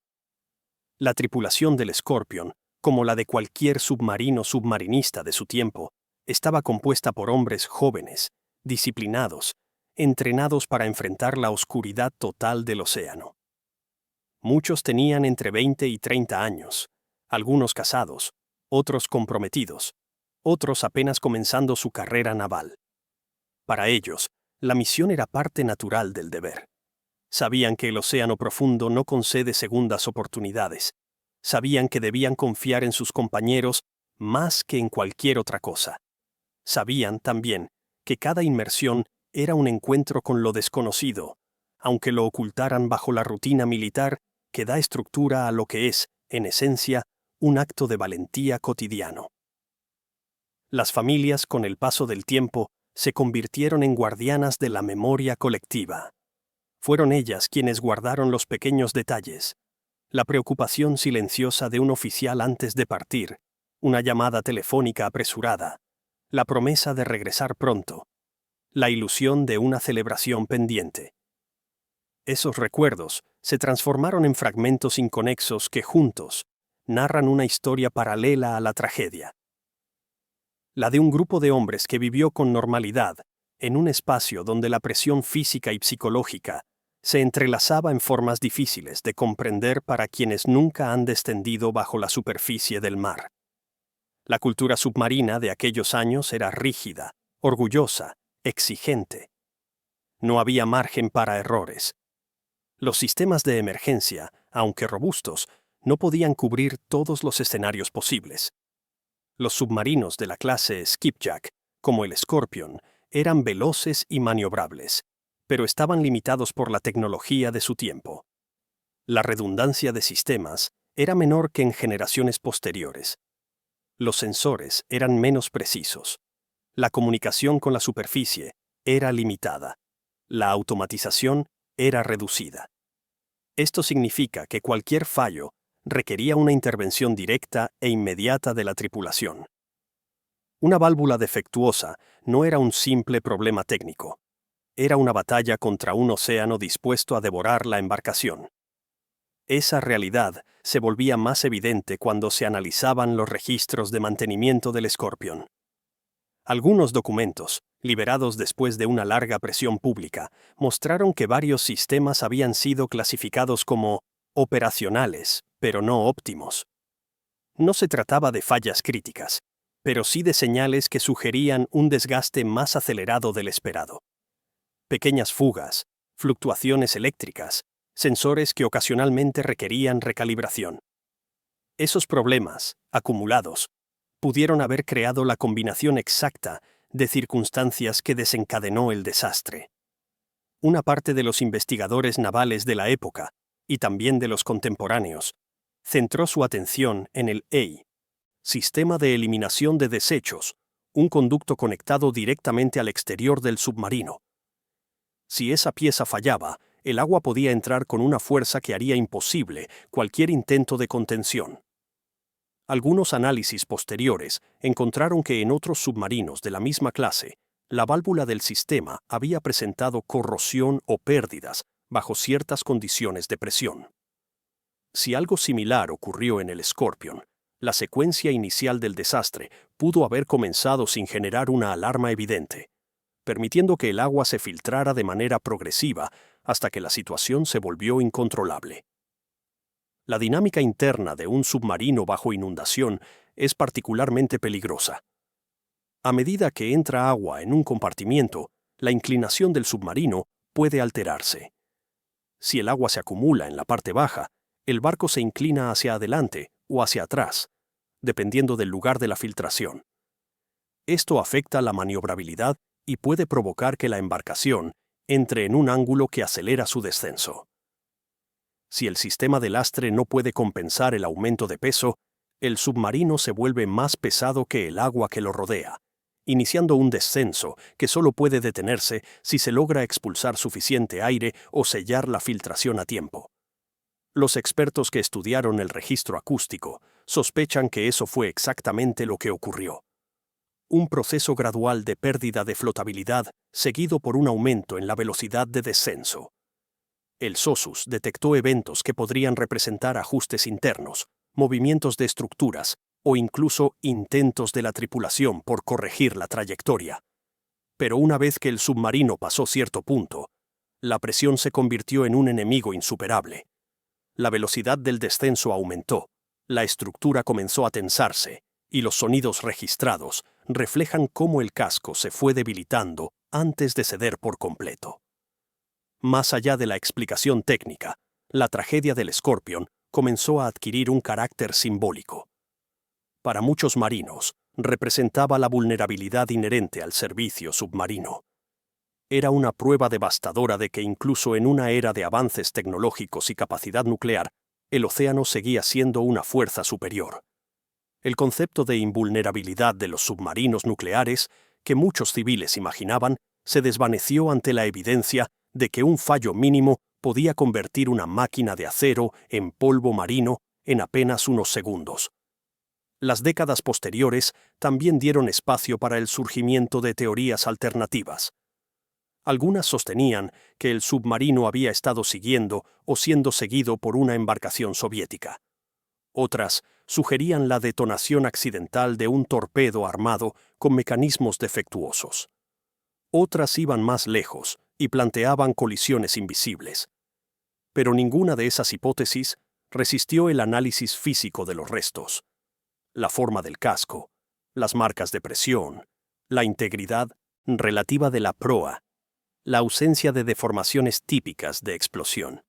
La tripulación del Scorpion, como la de cualquier submarino submarinista de su tiempo, estaba compuesta por hombres jóvenes, disciplinados, entrenados para enfrentar la oscuridad total del océano. Muchos tenían entre 20 y 30 años, algunos casados, otros comprometidos, otros apenas comenzando su carrera naval. Para ellos, la misión era parte natural del deber. Sabían que el océano profundo no concede segundas oportunidades. Sabían que debían confiar en sus compañeros más que en cualquier otra cosa. Sabían también que cada inmersión era un encuentro con lo desconocido, aunque lo ocultaran bajo la rutina militar que da estructura a lo que es, en esencia, un acto de valentía cotidiano. Las familias, con el paso del tiempo, se convirtieron en guardianas de la memoria colectiva. Fueron ellas quienes guardaron los pequeños detalles, la preocupación silenciosa de un oficial antes de partir, una llamada telefónica apresurada, la promesa de regresar pronto, la ilusión de una celebración pendiente. Esos recuerdos se transformaron en fragmentos inconexos que juntos narran una historia paralela a la tragedia. La de un grupo de hombres que vivió con normalidad en un espacio donde la presión física y psicológica se entrelazaba en formas difíciles de comprender para quienes nunca han descendido bajo la superficie del mar. La cultura submarina de aquellos años era rígida, orgullosa, exigente. No había margen para errores. Los sistemas de emergencia, aunque robustos, no podían cubrir todos los escenarios posibles. Los submarinos de la clase Skipjack, como el Scorpion, eran veloces y maniobrables, pero estaban limitados por la tecnología de su tiempo. La redundancia de sistemas era menor que en generaciones posteriores. Los sensores eran menos precisos. La comunicación con la superficie era limitada. La automatización era reducida. Esto significa que cualquier fallo requería una intervención directa e inmediata de la tripulación. Una válvula defectuosa no era un simple problema técnico. Era una batalla contra un océano dispuesto a devorar la embarcación. Esa realidad se volvía más evidente cuando se analizaban los registros de mantenimiento del Scorpion. Algunos documentos, liberados después de una larga presión pública, mostraron que varios sistemas habían sido clasificados como operacionales, pero no óptimos. No se trataba de fallas críticas, pero sí de señales que sugerían un desgaste más acelerado del esperado. Pequeñas fugas, fluctuaciones eléctricas, sensores que ocasionalmente requerían recalibración. Esos problemas, acumulados, pudieron haber creado la combinación exacta de circunstancias que desencadenó el desastre. Una parte de los investigadores navales de la época, y también de los contemporáneos, centró su atención en el EI, Sistema de Eliminación de Desechos, un conducto conectado directamente al exterior del submarino. Si esa pieza fallaba, el agua podía entrar con una fuerza que haría imposible cualquier intento de contención. Algunos análisis posteriores encontraron que en otros submarinos de la misma clase, la válvula del sistema había presentado corrosión o pérdidas bajo ciertas condiciones de presión. Si algo similar ocurrió en el Scorpion, la secuencia inicial del desastre pudo haber comenzado sin generar una alarma evidente, permitiendo que el agua se filtrara de manera progresiva hasta que la situación se volvió incontrolable. La dinámica interna de un submarino bajo inundación es particularmente peligrosa. A medida que entra agua en un compartimiento, la inclinación del submarino puede alterarse. Si el agua se acumula en la parte baja, el barco se inclina hacia adelante o hacia atrás, dependiendo del lugar de la filtración. Esto afecta la maniobrabilidad y puede provocar que la embarcación entre en un ángulo que acelera su descenso. Si el sistema de lastre no puede compensar el aumento de peso, el submarino se vuelve más pesado que el agua que lo rodea, iniciando un descenso que solo puede detenerse si se logra expulsar suficiente aire o sellar la filtración a tiempo. Los expertos que estudiaron el registro acústico sospechan que eso fue exactamente lo que ocurrió. Un proceso gradual de pérdida de flotabilidad seguido por un aumento en la velocidad de descenso. El SOSUS detectó eventos que podrían representar ajustes internos, movimientos de estructuras o incluso intentos de la tripulación por corregir la trayectoria. Pero una vez que el submarino pasó cierto punto, la presión se convirtió en un enemigo insuperable. La velocidad del descenso aumentó, la estructura comenzó a tensarse, y los sonidos registrados reflejan cómo el casco se fue debilitando antes de ceder por completo. Más allá de la explicación técnica, la tragedia del Scorpion comenzó a adquirir un carácter simbólico. Para muchos marinos, representaba la vulnerabilidad inherente al servicio submarino. Era una prueba devastadora de que incluso en una era de avances tecnológicos y capacidad nuclear, el océano seguía siendo una fuerza superior. El concepto de invulnerabilidad de los submarinos nucleares, que muchos civiles imaginaban, se desvaneció ante la evidencia de que un fallo mínimo podía convertir una máquina de acero en polvo marino en apenas unos segundos. Las décadas posteriores también dieron espacio para el surgimiento de teorías alternativas. Algunas sostenían que el submarino había estado siguiendo o siendo seguido por una embarcación soviética. Otras sugerían la detonación accidental de un torpedo armado con mecanismos defectuosos. Otras iban más lejos y planteaban colisiones invisibles. Pero ninguna de esas hipótesis resistió el análisis físico de los restos. La forma del casco, las marcas de presión, la integridad relativa de la proa, la ausencia de deformaciones típicas de explosión.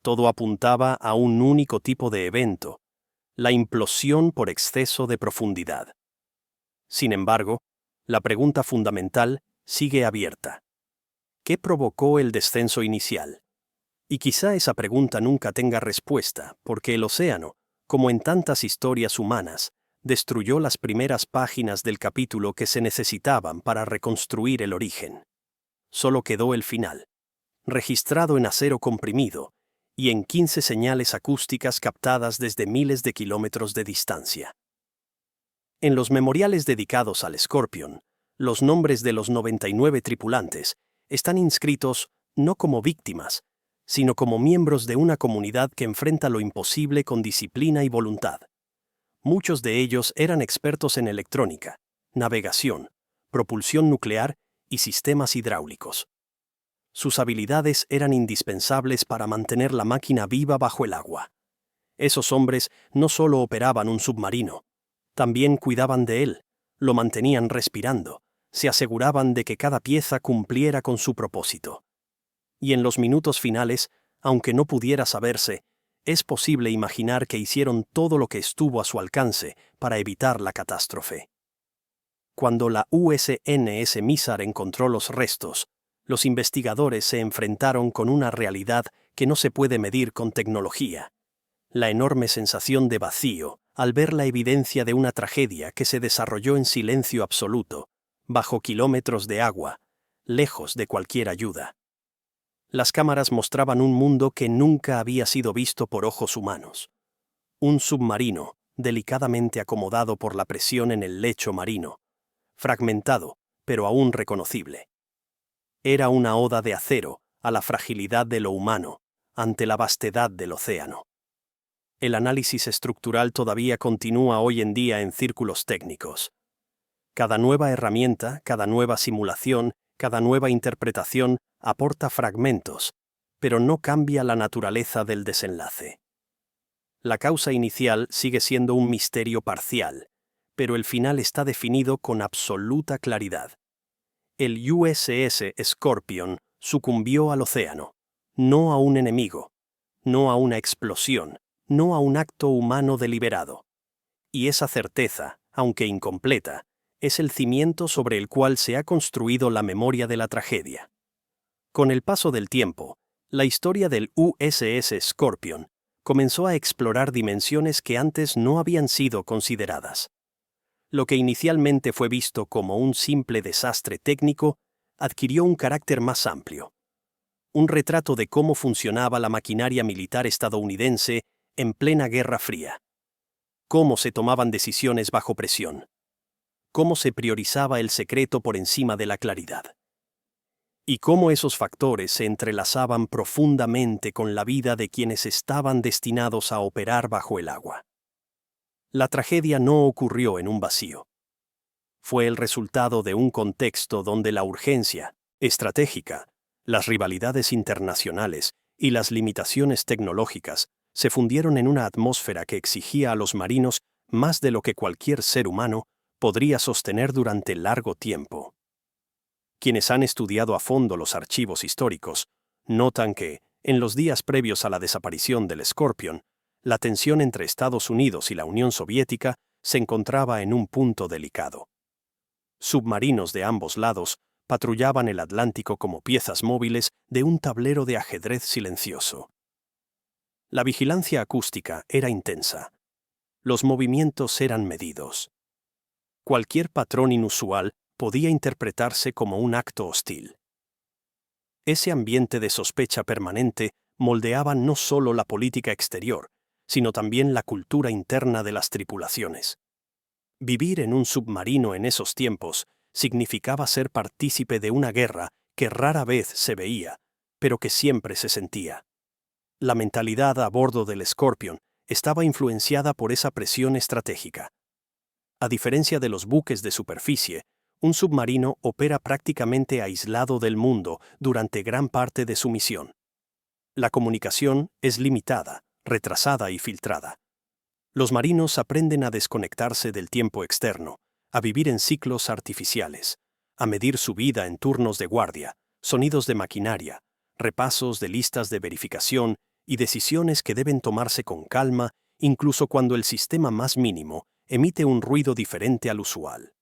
Todo apuntaba a un único tipo de evento, la implosión por exceso de profundidad. Sin embargo, la pregunta fundamental sigue abierta. ¿Qué provocó el descenso inicial? Y quizá esa pregunta nunca tenga respuesta, porque el océano, como en tantas historias humanas, destruyó las primeras páginas del capítulo que se necesitaban para reconstruir el origen. Solo quedó el final, registrado en acero comprimido y en 15 señales acústicas captadas desde miles de kilómetros de distancia. En los memoriales dedicados al Scorpion, los nombres de los 99 tripulantes están inscritos no como víctimas, sino como miembros de una comunidad que enfrenta lo imposible con disciplina y voluntad. Muchos de ellos eran expertos en electrónica, navegación, propulsión nuclear y sistemas hidráulicos. Sus habilidades eran indispensables para mantener la máquina viva bajo el agua. Esos hombres no solo operaban un submarino, también cuidaban de él, lo mantenían respirando, se aseguraban de que cada pieza cumpliera con su propósito. Y en los minutos finales, aunque no pudiera saberse, es posible imaginar que hicieron todo lo que estuvo a su alcance para evitar la catástrofe. Cuando la USNS Mizar encontró los restos, los investigadores se enfrentaron con una realidad que no se puede medir con tecnología: la enorme sensación de vacío al ver la evidencia de una tragedia que se desarrolló en silencio absoluto, bajo kilómetros de agua, lejos de cualquier ayuda. Las cámaras mostraban un mundo que nunca había sido visto por ojos humanos. Un submarino, delicadamente acomodado por la presión en el lecho marino, fragmentado, pero aún reconocible. Era una oda de acero a la fragilidad de lo humano ante la vastedad del océano. El análisis estructural todavía continúa hoy en día en círculos técnicos. Cada nueva herramienta, cada nueva simulación, cada nueva interpretación aporta fragmentos, pero no cambia la naturaleza del desenlace. La causa inicial sigue siendo un misterio parcial, pero el final está definido con absoluta claridad. El USS Scorpion sucumbió al océano, no a un enemigo, no a una explosión, no a un acto humano deliberado. Y esa certeza, aunque incompleta, es el cimiento sobre el cual se ha construido la memoria de la tragedia. Con el paso del tiempo, la historia del USS Scorpion comenzó a explorar dimensiones que antes no habían sido consideradas. Lo que inicialmente fue visto como un simple desastre técnico adquirió un carácter más amplio. Un retrato de cómo funcionaba la maquinaria militar estadounidense en plena Guerra Fría. Cómo se tomaban decisiones bajo presión. Cómo se priorizaba el secreto por encima de la claridad. Y cómo esos factores se entrelazaban profundamente con la vida de quienes estaban destinados a operar bajo el agua. La tragedia no ocurrió en un vacío. Fue el resultado de un contexto donde la urgencia estratégica, las rivalidades internacionales y las limitaciones tecnológicas se fundieron en una atmósfera que exigía a los marinos más de lo que cualquier ser humano podría sostener durante largo tiempo. Quienes han estudiado a fondo los archivos históricos notan que, en los días previos a la desaparición del Scorpion, la tensión entre Estados Unidos y la Unión Soviética se encontraba en un punto delicado. Submarinos de ambos lados patrullaban el Atlántico como piezas móviles de un tablero de ajedrez silencioso. La vigilancia acústica era intensa. Los movimientos eran medidos. Cualquier patrón inusual podía interpretarse como un acto hostil. Ese ambiente de sospecha permanente moldeaba no solo la política exterior, sino también la cultura interna de las tripulaciones. Vivir en un submarino en esos tiempos significaba ser partícipe de una guerra que rara vez se veía, pero que siempre se sentía. La mentalidad a bordo del Scorpion estaba influenciada por esa presión estratégica. A diferencia de los buques de superficie, un submarino opera prácticamente aislado del mundo durante gran parte de su misión. La comunicación es limitada, retrasada y filtrada. Los marinos aprenden a desconectarse del tiempo externo, a vivir en ciclos artificiales, a medir su vida en turnos de guardia, sonidos de maquinaria, repasos de listas de verificación y decisiones que deben tomarse con calma, incluso cuando el sistema más mínimo emite un ruido diferente al usual.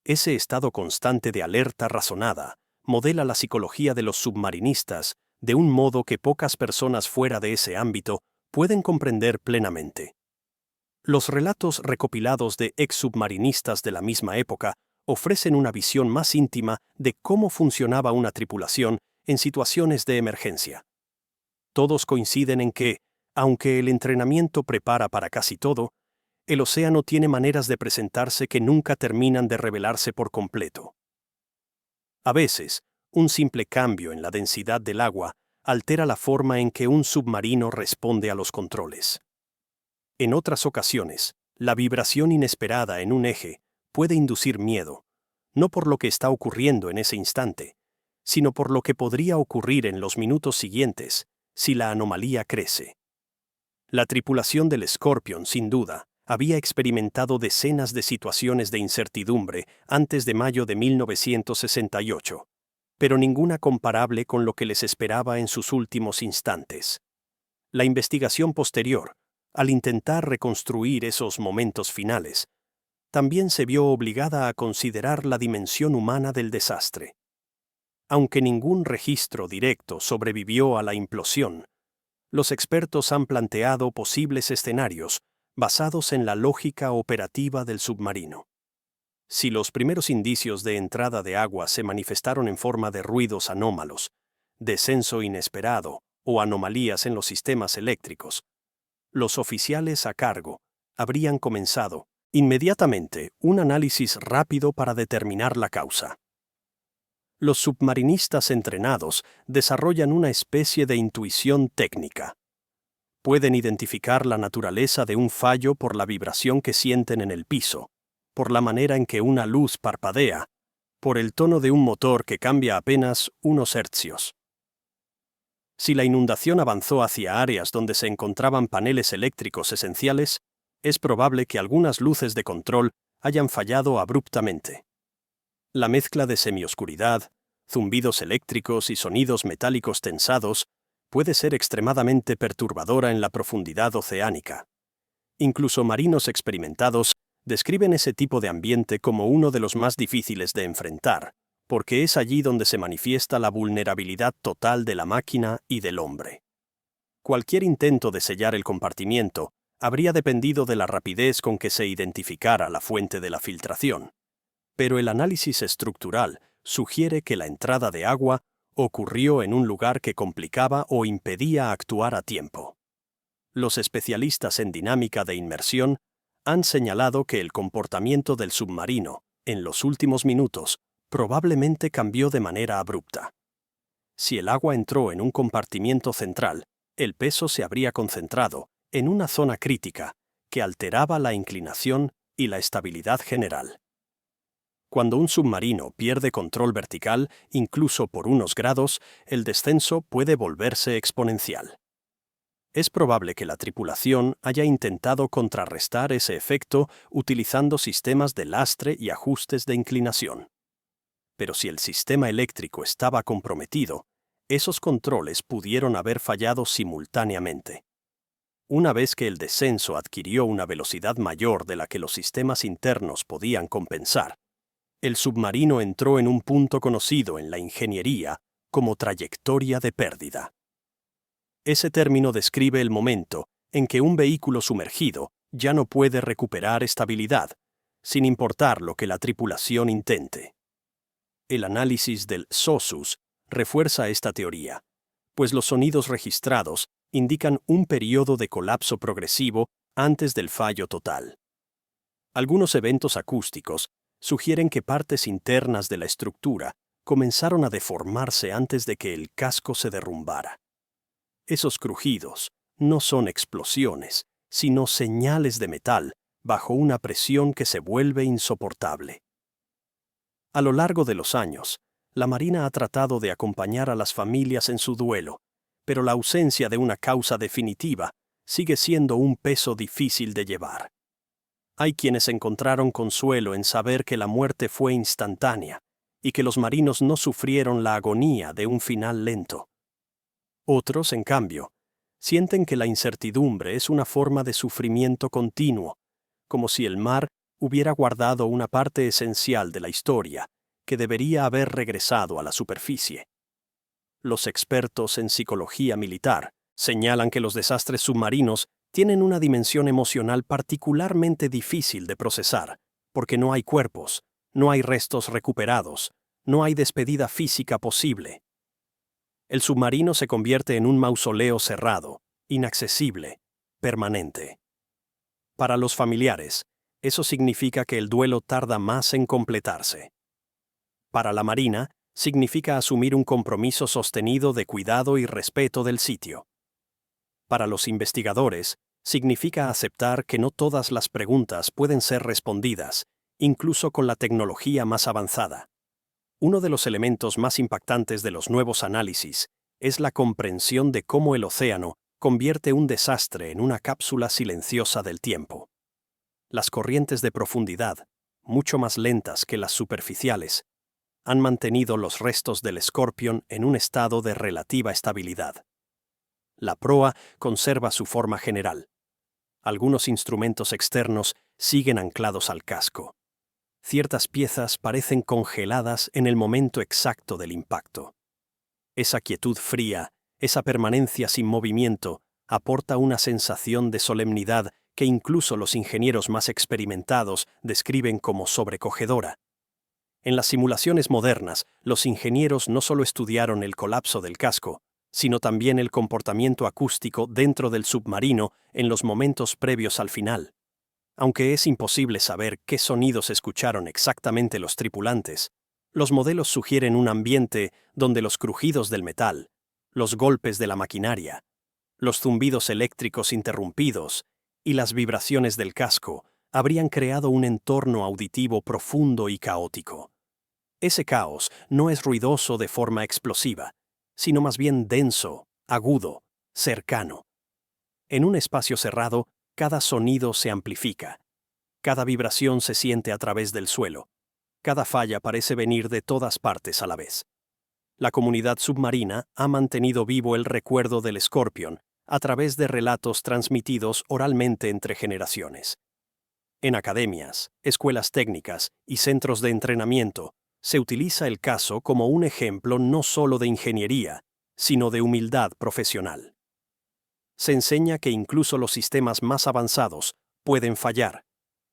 Ese estado constante de alerta razonada modela la psicología de los submarinistas de un modo que pocas personas fuera de ese ámbito pueden comprender plenamente. Los relatos recopilados de ex-submarinistas de la misma época ofrecen una visión más íntima de cómo funcionaba una tripulación en situaciones de emergencia. Todos coinciden en que, aunque el entrenamiento prepara para casi todo, el océano tiene maneras de presentarse que nunca terminan de revelarse por completo. A veces, un simple cambio en la densidad del agua altera la forma en que un submarino responde a los controles. En otras ocasiones, la vibración inesperada en un eje puede inducir miedo, no por lo que está ocurriendo en ese instante, sino por lo que podría ocurrir en los minutos siguientes si la anomalía crece. La tripulación del Scorpion, sin duda, había experimentado decenas de situaciones de incertidumbre antes de mayo de 1968, pero ninguna comparable con lo que les esperaba en sus últimos instantes. La investigación posterior, al intentar reconstruir esos momentos finales, también se vio obligada a considerar la dimensión humana del desastre. Aunque ningún registro directo sobrevivió a la implosión, los expertos han planteado posibles escenarios basados en la lógica operativa del submarino. Si los primeros indicios de entrada de agua se manifestaron en forma de ruidos anómalos, descenso inesperado o anomalías en los sistemas eléctricos, los oficiales a cargo habrían comenzado inmediatamente un análisis rápido para determinar la causa. Los submarinistas entrenados desarrollan una especie de intuición técnica. Pueden identificar la naturaleza de un fallo por la vibración que sienten en el piso, por la manera en que una luz parpadea, por el tono de un motor que cambia apenas unos hercios. Si la inundación avanzó hacia áreas donde se encontraban paneles eléctricos esenciales, es probable que algunas luces de control hayan fallado abruptamente. La mezcla de semioscuridad, zumbidos eléctricos y sonidos metálicos tensados puede ser extremadamente perturbadora en la profundidad oceánica. Incluso marinos experimentados describen ese tipo de ambiente como uno de los más difíciles de enfrentar, porque es allí donde se manifiesta la vulnerabilidad total de la máquina y del hombre. Cualquier intento de sellar el compartimiento habría dependido de la rapidez con que se identificara la fuente de la filtración. Pero el análisis estructural sugiere que la entrada de agua ocurrió en un lugar que complicaba o impedía actuar a tiempo. Los especialistas en dinámica de inmersión han señalado que el comportamiento del submarino, en los últimos minutos, probablemente cambió de manera abrupta. Si el agua entró en un compartimiento central, el peso se habría concentrado en una zona crítica que alteraba la inclinación y la estabilidad general. Cuando un submarino pierde control vertical, incluso por unos grados, el descenso puede volverse exponencial. Es probable que la tripulación haya intentado contrarrestar ese efecto utilizando sistemas de lastre y ajustes de inclinación. Pero si el sistema eléctrico estaba comprometido, esos controles pudieron haber fallado simultáneamente. Una vez que el descenso adquirió una velocidad mayor de la que los sistemas internos podían compensar, el submarino entró en un punto conocido en la ingeniería como trayectoria de pérdida. Ese término describe el momento en que un vehículo sumergido ya no puede recuperar estabilidad, sin importar lo que la tripulación intente. El análisis del SOSUS refuerza esta teoría, pues los sonidos registrados indican un periodo de colapso progresivo antes del fallo total. Algunos eventos acústicos sugieren que partes internas de la estructura comenzaron a deformarse antes de que el casco se derrumbara. Esos crujidos no son explosiones, sino señales de metal bajo una presión que se vuelve insoportable. A lo largo de los años, la Marina ha tratado de acompañar a las familias en su duelo, pero la ausencia de una causa definitiva sigue siendo un peso difícil de llevar. Hay quienes encontraron consuelo en saber que la muerte fue instantánea y que los marinos no sufrieron la agonía de un final lento. Otros, en cambio, sienten que la incertidumbre es una forma de sufrimiento continuo, como si el mar hubiera guardado una parte esencial de la historia que debería haber regresado a la superficie. Los expertos en psicología militar señalan que los desastres submarinos tienen una dimensión emocional particularmente difícil de procesar, porque no hay cuerpos, no hay restos recuperados, no hay despedida física posible. El submarino se convierte en un mausoleo cerrado, inaccesible, permanente. Para los familiares, eso significa que el duelo tarda más en completarse. Para la Marina, significa asumir un compromiso sostenido de cuidado y respeto del sitio. Para los investigadores, significa aceptar que no todas las preguntas pueden ser respondidas, incluso con la tecnología más avanzada. Uno de los elementos más impactantes de los nuevos análisis es la comprensión de cómo el océano convierte un desastre en una cápsula silenciosa del tiempo. Las corrientes de profundidad, mucho más lentas que las superficiales, han mantenido los restos del Scorpion en un estado de relativa estabilidad. La proa conserva su forma general. Algunos instrumentos externos siguen anclados al casco. Ciertas piezas parecen congeladas en el momento exacto del impacto. Esa quietud fría, esa permanencia sin movimiento, aporta una sensación de solemnidad que incluso los ingenieros más experimentados describen como sobrecogedora. En las simulaciones modernas, los ingenieros no solo estudiaron el colapso del casco, sino también el comportamiento acústico dentro del submarino en los momentos previos al final. Aunque es imposible saber qué sonidos escucharon exactamente los tripulantes, los modelos sugieren un ambiente donde los crujidos del metal, los golpes de la maquinaria, los zumbidos eléctricos interrumpidos y las vibraciones del casco habrían creado un entorno auditivo profundo y caótico. Ese caos no es ruidoso de forma explosiva, sino más bien denso, agudo, cercano. En un espacio cerrado, cada sonido se amplifica. Cada vibración se siente a través del suelo. Cada falla parece venir de todas partes a la vez. La comunidad submarina ha mantenido vivo el recuerdo del Scorpion a través de relatos transmitidos oralmente entre generaciones. En academias, escuelas técnicas y centros de entrenamiento, se utiliza el caso como un ejemplo no solo de ingeniería, sino de humildad profesional. Se enseña que incluso los sistemas más avanzados pueden fallar,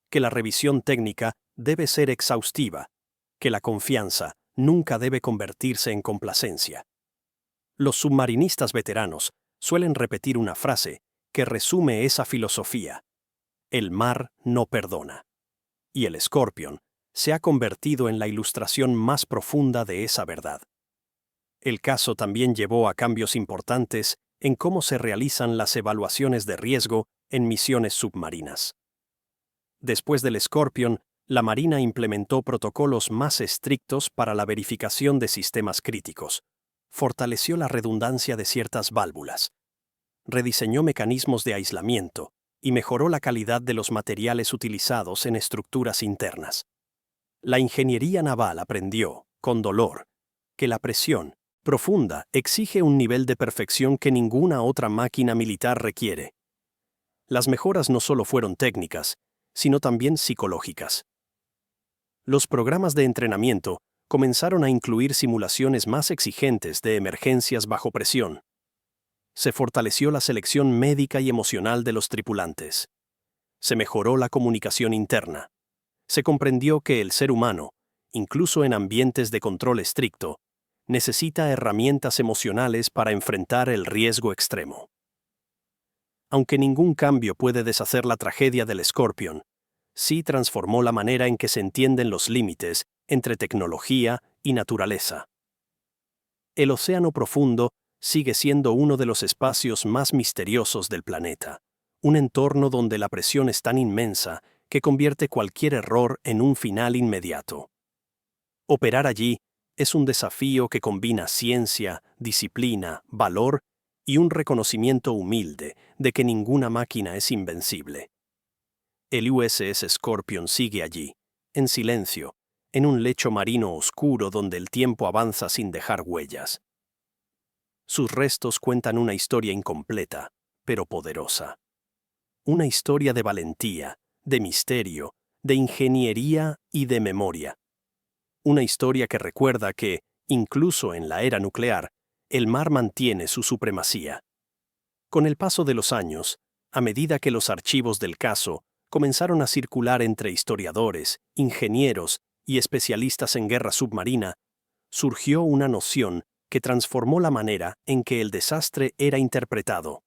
que la revisión técnica debe ser exhaustiva, que la confianza nunca debe convertirse en complacencia. Los submarinistas veteranos suelen repetir una frase que resume esa filosofía: el mar no perdona. Y el Scorpion se ha convertido en la ilustración más profunda de esa verdad. El caso también llevó a cambios importantes en cómo se realizan las evaluaciones de riesgo en misiones submarinas. Después del Scorpion, la Marina implementó protocolos más estrictos para la verificación de sistemas críticos, fortaleció la redundancia de ciertas válvulas, rediseñó mecanismos de aislamiento y mejoró la calidad de los materiales utilizados en estructuras internas. La ingeniería naval aprendió, con dolor, que la presión profunda exige un nivel de perfección que ninguna otra máquina militar requiere. Las mejoras no solo fueron técnicas, sino también psicológicas. Los programas de entrenamiento comenzaron a incluir simulaciones más exigentes de emergencias bajo presión. Se fortaleció la selección médica y emocional de los tripulantes. Se mejoró la comunicación interna. Se comprendió que el ser humano, incluso en ambientes de control estricto, necesita herramientas emocionales para enfrentar el riesgo extremo. Aunque ningún cambio puede deshacer la tragedia del Scorpion, sí transformó la manera en que se entienden los límites entre tecnología y naturaleza. El océano profundo sigue siendo uno de los espacios más misteriosos del planeta, un entorno donde la presión es tan inmensa que convierte cualquier error en un final inmediato. Operar allí es un desafío que combina ciencia, disciplina, valor y un reconocimiento humilde de que ninguna máquina es invencible. El USS Scorpion sigue allí, en silencio, en un lecho marino oscuro donde el tiempo avanza sin dejar huellas. Sus restos cuentan una historia incompleta, pero poderosa. Una historia de valentía, de misterio, de ingeniería y de memoria. Una historia que recuerda que, incluso en la era nuclear, el mar mantiene su supremacía. Con el paso de los años, a medida que los archivos del caso comenzaron a circular entre historiadores, ingenieros y especialistas en guerra submarina, surgió una noción que transformó la manera en que el desastre era interpretado.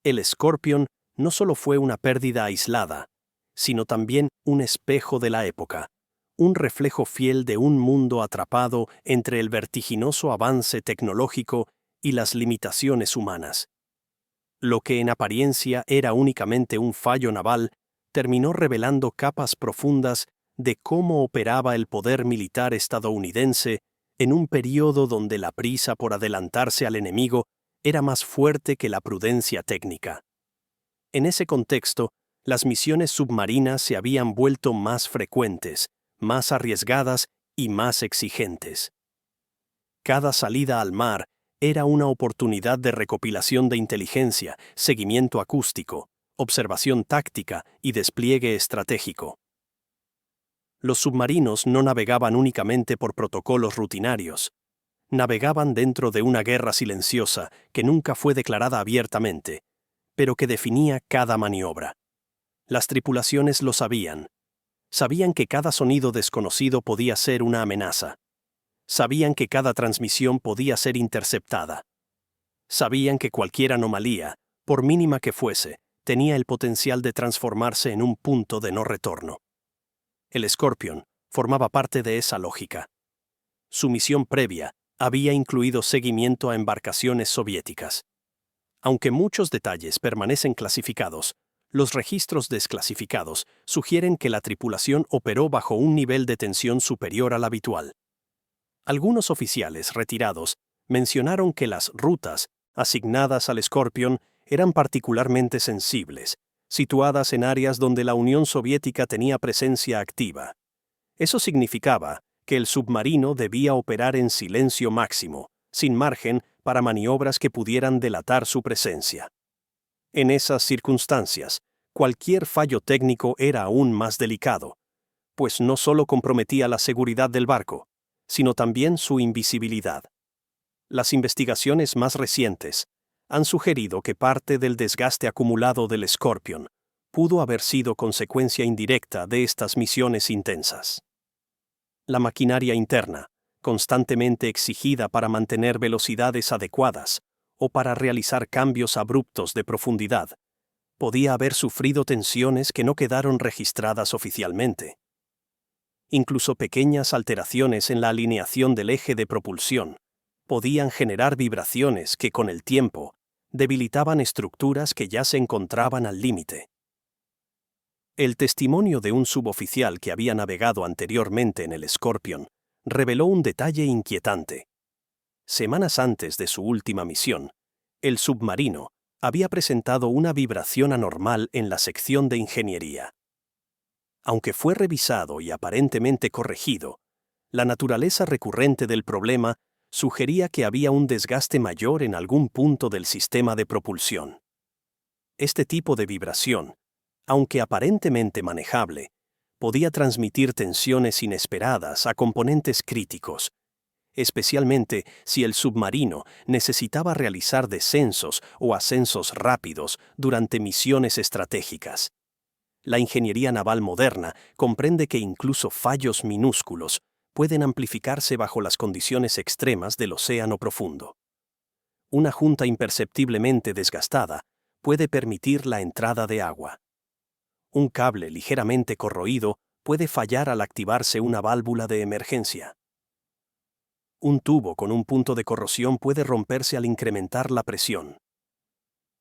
El Scorpion no solo fue una pérdida aislada, sino también un espejo de la época, un reflejo fiel de un mundo atrapado entre el vertiginoso avance tecnológico y las limitaciones humanas. Lo que en apariencia era únicamente un fallo naval, terminó revelando capas profundas de cómo operaba el poder militar estadounidense en un periodo donde la prisa por adelantarse al enemigo era más fuerte que la prudencia técnica. En ese contexto, las misiones submarinas se habían vuelto más frecuentes, más arriesgadas y más exigentes. Cada salida al mar era una oportunidad de recopilación de inteligencia, seguimiento acústico, observación táctica y despliegue estratégico. Los submarinos no navegaban únicamente por protocolos rutinarios. Navegaban dentro de una guerra silenciosa que nunca fue declarada abiertamente, pero que definía cada maniobra. Las tripulaciones lo sabían. Sabían que cada sonido desconocido podía ser una amenaza. Sabían que cada transmisión podía ser interceptada. Sabían que cualquier anomalía, por mínima que fuese, tenía el potencial de transformarse en un punto de no retorno. El Scorpion formaba parte de esa lógica. Su misión previa había incluido seguimiento a embarcaciones soviéticas. Aunque muchos detalles permanecen clasificados, los registros desclasificados sugieren que la tripulación operó bajo un nivel de tensión superior al habitual. Algunos oficiales retirados mencionaron que las rutas asignadas al Scorpion eran particularmente sensibles, situadas en áreas donde la Unión Soviética tenía presencia activa. Eso significaba que el submarino debía operar en silencio máximo, sin margen para maniobras que pudieran delatar su presencia. En esas circunstancias, cualquier fallo técnico era aún más delicado, pues no solo comprometía la seguridad del barco, sino también su invisibilidad. Las investigaciones más recientes han sugerido que parte del desgaste acumulado del Scorpion pudo haber sido consecuencia indirecta de estas misiones intensas. La maquinaria interna, constantemente exigida para mantener velocidades adecuadas o para realizar cambios abruptos de profundidad, podía haber sufrido tensiones que no quedaron registradas oficialmente. Incluso pequeñas alteraciones en la alineación del eje de propulsión podían generar vibraciones que, con el tiempo, debilitaban estructuras que ya se encontraban al límite. El testimonio de un suboficial que había navegado anteriormente en el Scorpion reveló un detalle inquietante. Semanas antes de su última misión, el submarino había presentado una vibración anormal en la sección de ingeniería. Aunque fue revisado y aparentemente corregido, la naturaleza recurrente del problema sugería que había un desgaste mayor en algún punto del sistema de propulsión. Este tipo de vibración, aunque aparentemente manejable, podía transmitir tensiones inesperadas a componentes críticos, especialmente si el submarino necesitaba realizar descensos o ascensos rápidos durante misiones estratégicas. La ingeniería naval moderna comprende que incluso fallos minúsculos pueden amplificarse bajo las condiciones extremas del océano profundo. Una junta imperceptiblemente desgastada puede permitir la entrada de agua. Un cable ligeramente corroído puede fallar al activarse una válvula de emergencia. Un tubo con un punto de corrosión puede romperse al incrementar la presión.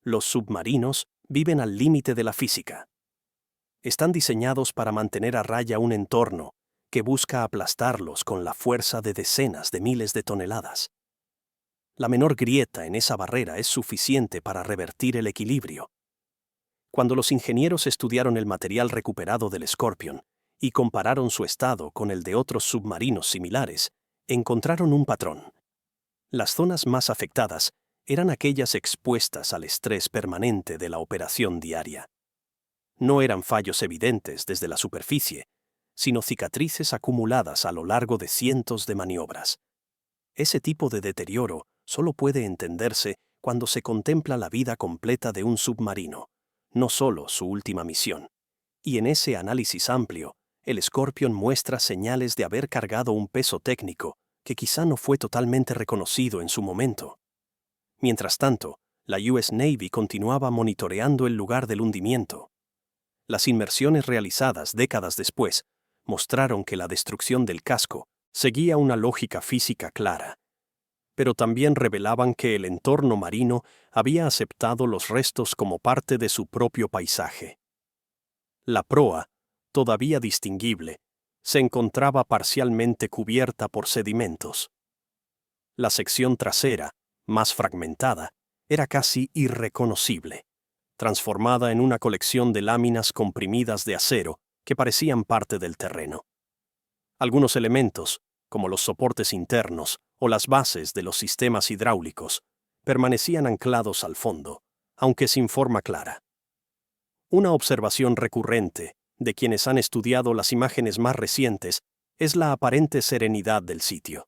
Los submarinos viven al límite de la física. Están diseñados para mantener a raya un entorno que busca aplastarlos con la fuerza de decenas de miles de toneladas. La menor grieta en esa barrera es suficiente para revertir el equilibrio. Cuando los ingenieros estudiaron el material recuperado del Scorpion y compararon su estado con el de otros submarinos similares, encontraron un patrón. Las zonas más afectadas eran aquellas expuestas al estrés permanente de la operación diaria. No eran fallos evidentes desde la superficie, sino cicatrices acumuladas a lo largo de cientos de maniobras. Ese tipo de deterioro solo puede entenderse cuando se contempla la vida completa de un submarino, no solo su última misión. Y en ese análisis amplio, el Scorpion muestra señales de haber cargado un peso técnico que quizá no fue totalmente reconocido en su momento. Mientras tanto, la US Navy continuaba monitoreando el lugar del hundimiento. Las inmersiones realizadas décadas después mostraron que la destrucción del casco seguía una lógica física clara, pero también revelaban que el entorno marino había aceptado los restos como parte de su propio paisaje. La proa, todavía distinguible, se encontraba parcialmente cubierta por sedimentos. La sección trasera, más fragmentada, era casi irreconocible, transformada en una colección de láminas comprimidas de acero que parecían parte del terreno. Algunos elementos, como los soportes internos o las bases de los sistemas hidráulicos, permanecían anclados al fondo, aunque sin forma clara. Una observación recurrente de quienes han estudiado las imágenes más recientes es la aparente serenidad del sitio.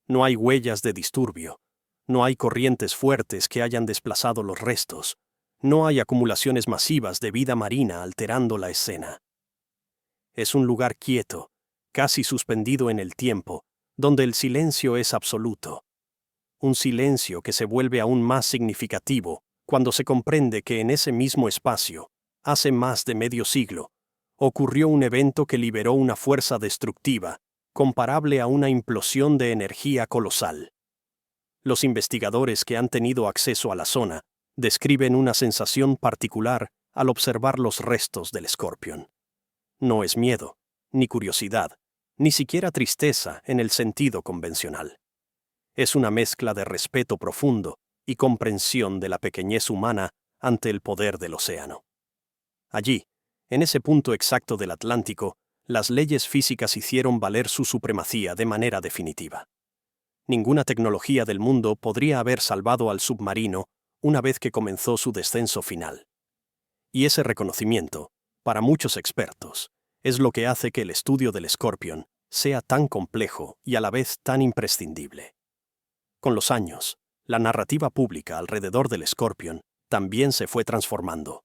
No hay huellas de disturbio, no hay corrientes fuertes que hayan desplazado los restos, no hay acumulaciones masivas de vida marina alterando la escena. Es un lugar quieto, casi suspendido en el tiempo, donde el silencio es absoluto. Un silencio que se vuelve aún más significativo cuando se comprende que en ese mismo espacio, hace más de medio siglo, ocurrió un evento que liberó una fuerza destructiva, comparable a una implosión de energía colosal. Los investigadores que han tenido acceso a la zona describen una sensación particular al observar los restos del Scorpion. No es miedo, ni curiosidad, ni siquiera tristeza en el sentido convencional. Es una mezcla de respeto profundo y comprensión de la pequeñez humana ante el poder del océano. Allí, en ese punto exacto del Atlántico, las leyes físicas hicieron valer su supremacía de manera definitiva. Ninguna tecnología del mundo podría haber salvado al submarino una vez que comenzó su descenso final. Y ese reconocimiento, para muchos expertos, es lo que hace que el estudio del Scorpion sea tan complejo y a la vez tan imprescindible. Con los años, la narrativa pública alrededor del Scorpion también se fue transformando.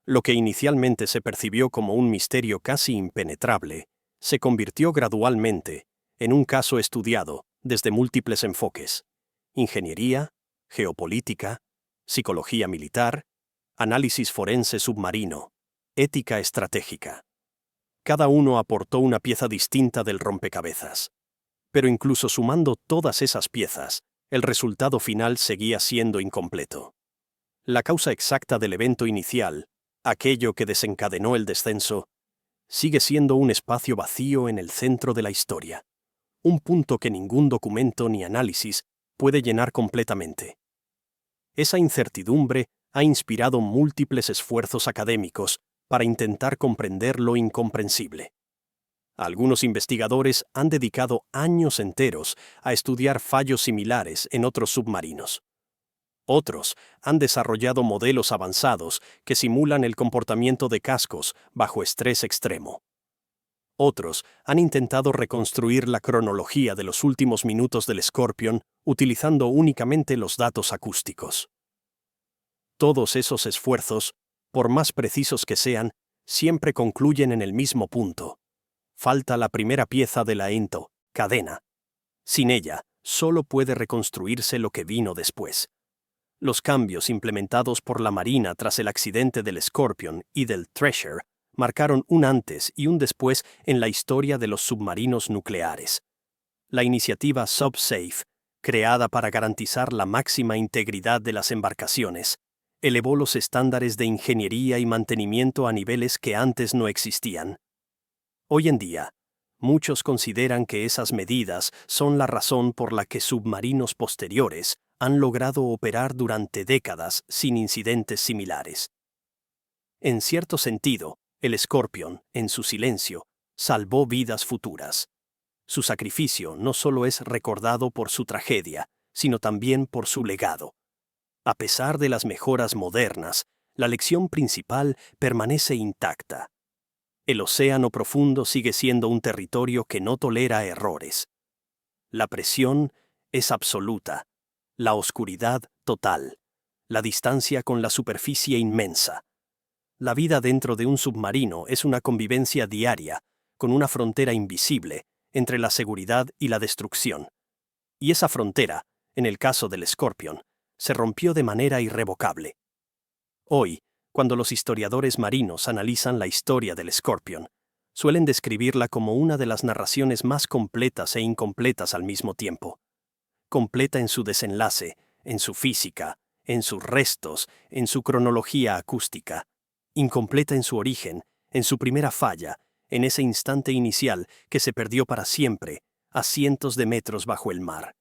Lo que inicialmente se percibió como un misterio casi impenetrable, se convirtió gradualmente en un caso estudiado desde múltiples enfoques: ingeniería, geopolítica, psicología militar, análisis forense submarino, ética estratégica. Cada uno aportó una pieza distinta del rompecabezas. Pero incluso sumando todas esas piezas, el resultado final seguía siendo incompleto. La causa exacta del evento inicial, aquello que desencadenó el descenso, sigue siendo un espacio vacío en el centro de la historia, un punto que ningún documento ni análisis puede llenar completamente. Esa incertidumbre ha inspirado múltiples esfuerzos académicos para intentar comprender lo incomprensible. Algunos investigadores han dedicado años enteros a estudiar fallos similares en otros submarinos. Otros han desarrollado modelos avanzados que simulan el comportamiento de cascos bajo estrés extremo. Otros han intentado reconstruir la cronología de los últimos minutos del Scorpion utilizando únicamente los datos acústicos. Todos esos esfuerzos, por más precisos que sean, siempre concluyen en el mismo punto. Falta la primera pieza de la cadena. Sin ella, solo puede reconstruirse lo que vino después. Los cambios implementados por la Marina tras el accidente del Scorpion y del Treasure marcaron un antes y un después en la historia de los submarinos nucleares. La iniciativa SubSafe, creada para garantizar la máxima integridad de las embarcaciones, elevó los estándares de ingeniería y mantenimiento a niveles que antes no existían. Hoy en día, muchos consideran que esas medidas son la razón por la que submarinos posteriores han logrado operar durante décadas sin incidentes similares. En cierto sentido, el Scorpion, en su silencio, salvó vidas futuras. Su sacrificio no solo es recordado por su tragedia, sino también por su legado. A pesar de las mejoras modernas, la lección principal permanece intacta. El océano profundo sigue siendo un territorio que no tolera errores. La presión es absoluta, La oscuridad total. La distancia con la superficie inmensa. La vida dentro de un submarino es una convivencia diaria, con una frontera invisible entre la seguridad y la destrucción. Y esa frontera, en el caso del Scorpion, se rompió de manera irrevocable. Hoy, cuando los historiadores marinos analizan la historia del Scorpion, suelen describirla como una de las narraciones más completas e incompletas al mismo tiempo. Completa en su desenlace, en su física, en sus restos, en su cronología acústica. Incompleta en su origen, en su primera falla, en ese instante inicial que se perdió para siempre, a cientos de metros bajo el mar.